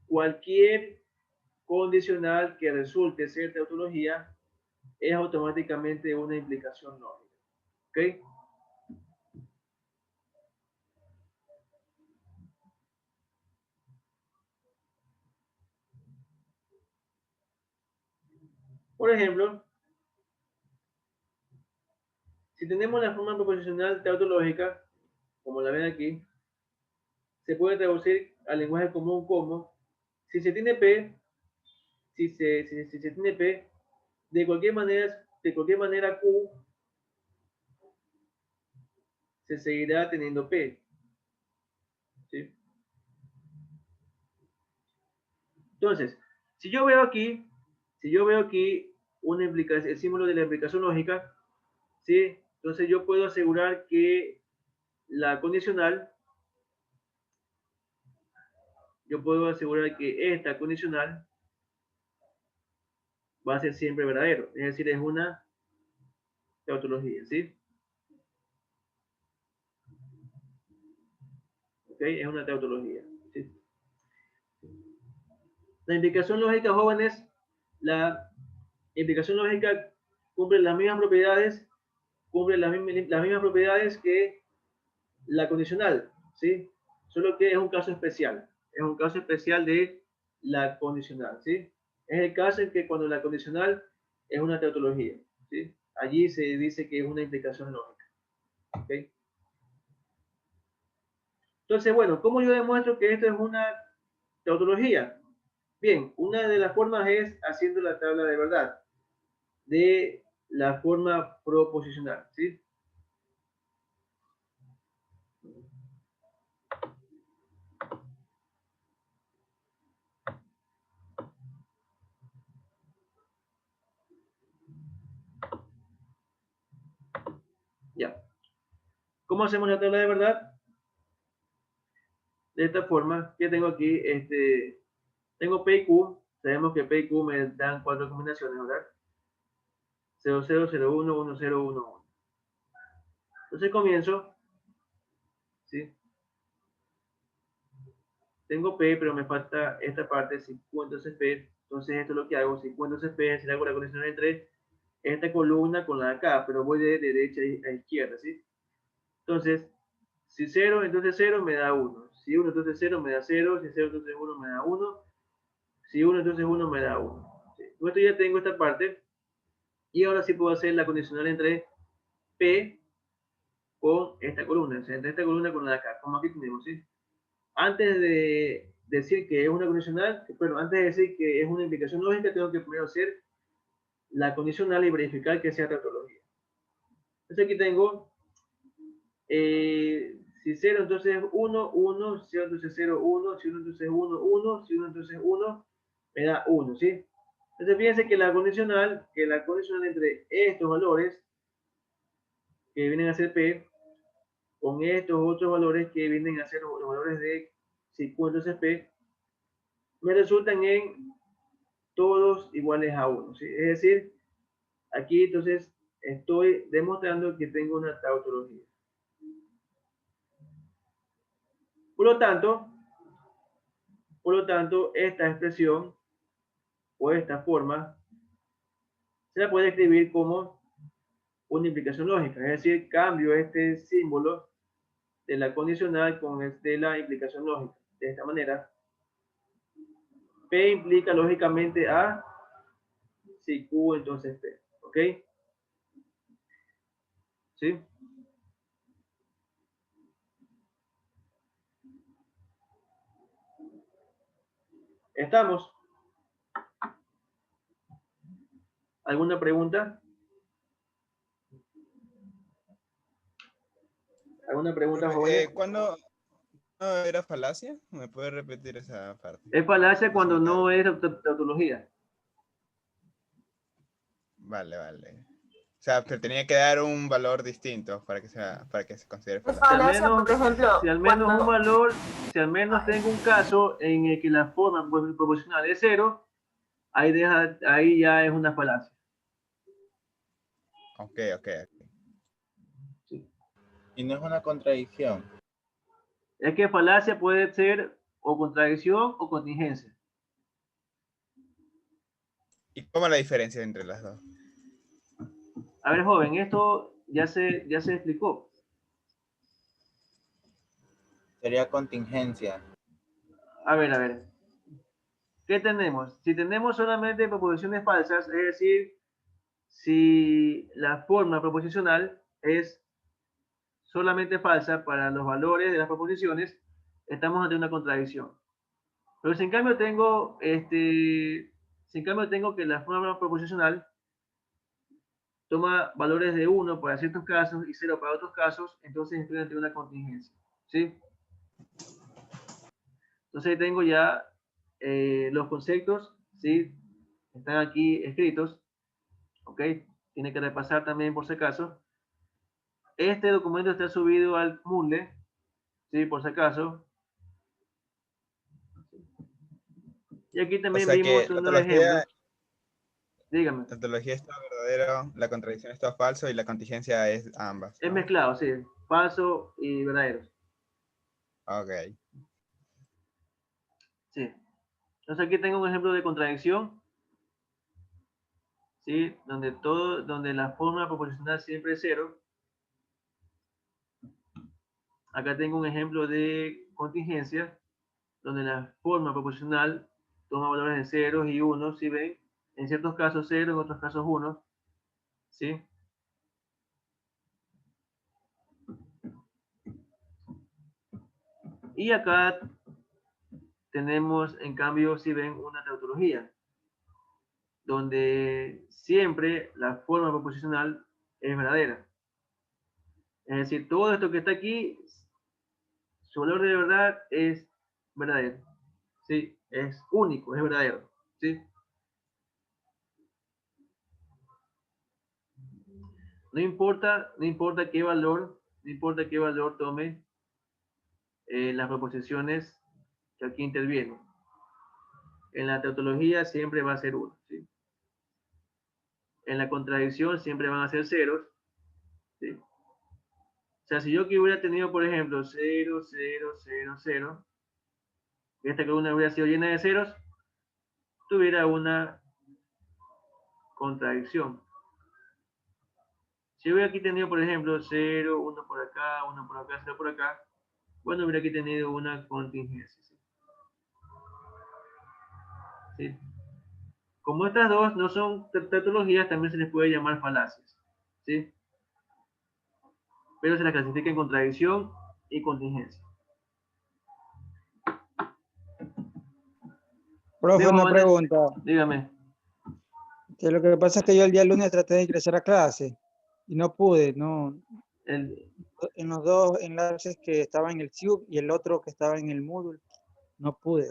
cualquier condicional que resulte ser tautología es automáticamente una implicación lógica. ¿Ok? Por ejemplo, si tenemos la forma proposicional tautológica, como la ven aquí, se puede traducir al lenguaje común como si se tiene P, si se tiene P, de cualquier manera Q se seguirá teniendo P. ¿Sí? Entonces, si yo veo aquí una implicación, el símbolo de la implicación lógica, ¿sí? Entonces yo puedo asegurar que la condicional, yo puedo asegurar que esta condicional va a ser siempre verdadero, es decir, es una tautología, ¿sí? ¿Ok? Es una tautología, ¿sí? La implicación lógica, jóvenes, la implicación lógica cumple las mismas propiedades, que la condicional, ¿sí? Solo que es un caso especial, de la condicional, ¿sí? Es el caso en que cuando la condicional es una tautología, ¿sí? Allí se dice que es una implicación lógica, ¿ok? Entonces, bueno, ¿cómo yo demuestro que esto es una tautología? Bien, una de las formas es haciendo la tabla de verdad de la forma proposicional, ¿sí? Ya. ¿Cómo hacemos la tabla de verdad? De esta forma, que tengo aquí, tengo P y Q, sabemos que P y Q me dan 4 combinaciones, ¿verdad? 0, 0, 0, 1, 1, 0, 1, 1. Entonces comienzo, ¿sí? Tengo P, pero me falta esta parte, si Q, entonces P. Entonces esto es lo que hago, si Q, entonces P, si hago la conexión entre esta columna con la de acá, pero voy de derecha a izquierda, ¿sí? Entonces, si 0, entonces 0 me da 1. Si 1, entonces 0 me da 0. Si 0, entonces 1 me da 1. Si 1, entonces 1 me da 1. ¿Sí? Con esto ya tengo esta parte. Y ahora sí puedo hacer la condicional entre P con esta columna. O sea, entre esta columna con la de acá. Como aquí tenemos, ¿sí? Antes de decir que es una condicional, bueno, antes de decir que es una implicación lógica, tengo que primero hacer la condicional y verificar que sea tautología. Entonces aquí tengo si 0 entonces 1, 1, 0 entonces 0, 1, si 1 entonces 1, 1, si 1 entonces 1, me da 1, ¿sí? Entonces fíjense que la condicional entre estos valores que vienen a ser P, con estos otros valores que vienen a ser los valores de si Q entonces P, me resultan en todos iguales a 1, ¿sí? Es decir, aquí entonces estoy demostrando que tengo una tautología. Por lo tanto, esta expresión o esta forma se la puede escribir como una implicación lógica, es decir, cambio este símbolo de la condicional con el de la implicación lógica. De esta manera, P implica lógicamente A, si Q entonces P, ¿ok? ¿Sí? ¿Estamos? ¿Alguna pregunta? ¿Alguna pregunta, jóvenes? ¿Cuándo no era falacia? ¿Me puede repetir esa parte? Es falacia No se cuando me queda no bien. es tautología. Vale, vale. O sea, pero tenía que dar un valor distinto para que se considere Es falacia. falacia, por ejemplo, Si al menos un cuando... valor, si al menos tengo un caso en el que la forma proporcional es 0, ahí ya es una falacia. Ok, ok. ¿Sí? Y no es una contradicción. Es que falacia puede ser o contradicción o contingencia. ¿Y cómo es la diferencia entre las dos? A ver, joven, esto ya se explicó. Sería contingencia. A ver. ¿Qué tenemos? Si tenemos solamente proposiciones falsas, es decir, si la forma proposicional es solamente falsa para los valores de las proposiciones, estamos ante una contradicción. Pero si en cambio tengo, si en cambio tengo que la forma proposicional toma valores de 1 para ciertos casos y 0 para otros casos, entonces estoy ante una contingencia. ¿Sí? Entonces ahí tengo ya los conceptos, ¿sí? Están aquí escritos. ¿Ok? Tiene que repasar también por si acaso. Este documento está subido al Moodle, ¿sí? Por si acaso. Y aquí O también sea vimos que la unos ontología, ejemplos. Dígame. la ontología está verdadero, la contradicción está falso y la contingencia es ambas, Es ¿no? mezclado, sí. Falso y verdadero. Ok. Sí. Entonces aquí tengo un ejemplo de contradicción, ¿sí? Donde la forma proposicional siempre es 0. Acá tengo un ejemplo de contingencia, donde la forma proposicional toma valores de 0 y 1, ¿sí ven? En ciertos casos 0, en otros casos 1, ¿sí? Y acá tenemos, en cambio, si ven, una tautología, donde siempre la forma proposicional es verdadera. Es decir, todo esto que está aquí, su valor de verdad es verdadero. ¿Sí? Es único, es verdadero. ¿Sí? No importa qué valor tome las proposiciones que aquí intervienen. En la tautología siempre va a ser 1. ¿Sí? En la contradicción siempre van a ser ceros. ¿Sí? O sea, si yo aquí hubiera tenido, por ejemplo, 0, 0, 0, 0, y esta columna hubiera sido llena de ceros, tuviera una contradicción. Si hubiera aquí tenido, por ejemplo, 0, 1 por acá, 1 por acá, 0 por acá, bueno, hubiera aquí tenido una contingencia. ¿Sí? ¿Sí? Como estas dos no son tautologías, también se les puede llamar falacias. ¿Sí? Pero se las clasifica en contradicción y contingencia. Profe, Bien, una jóvenes, pregunta. dígame. Que lo que pasa es que yo el día lunes traté de ingresar a clase y no pude, no. El, En los dos enlaces que estaba en el Cube y el otro que estaba en el Moodle, no pude.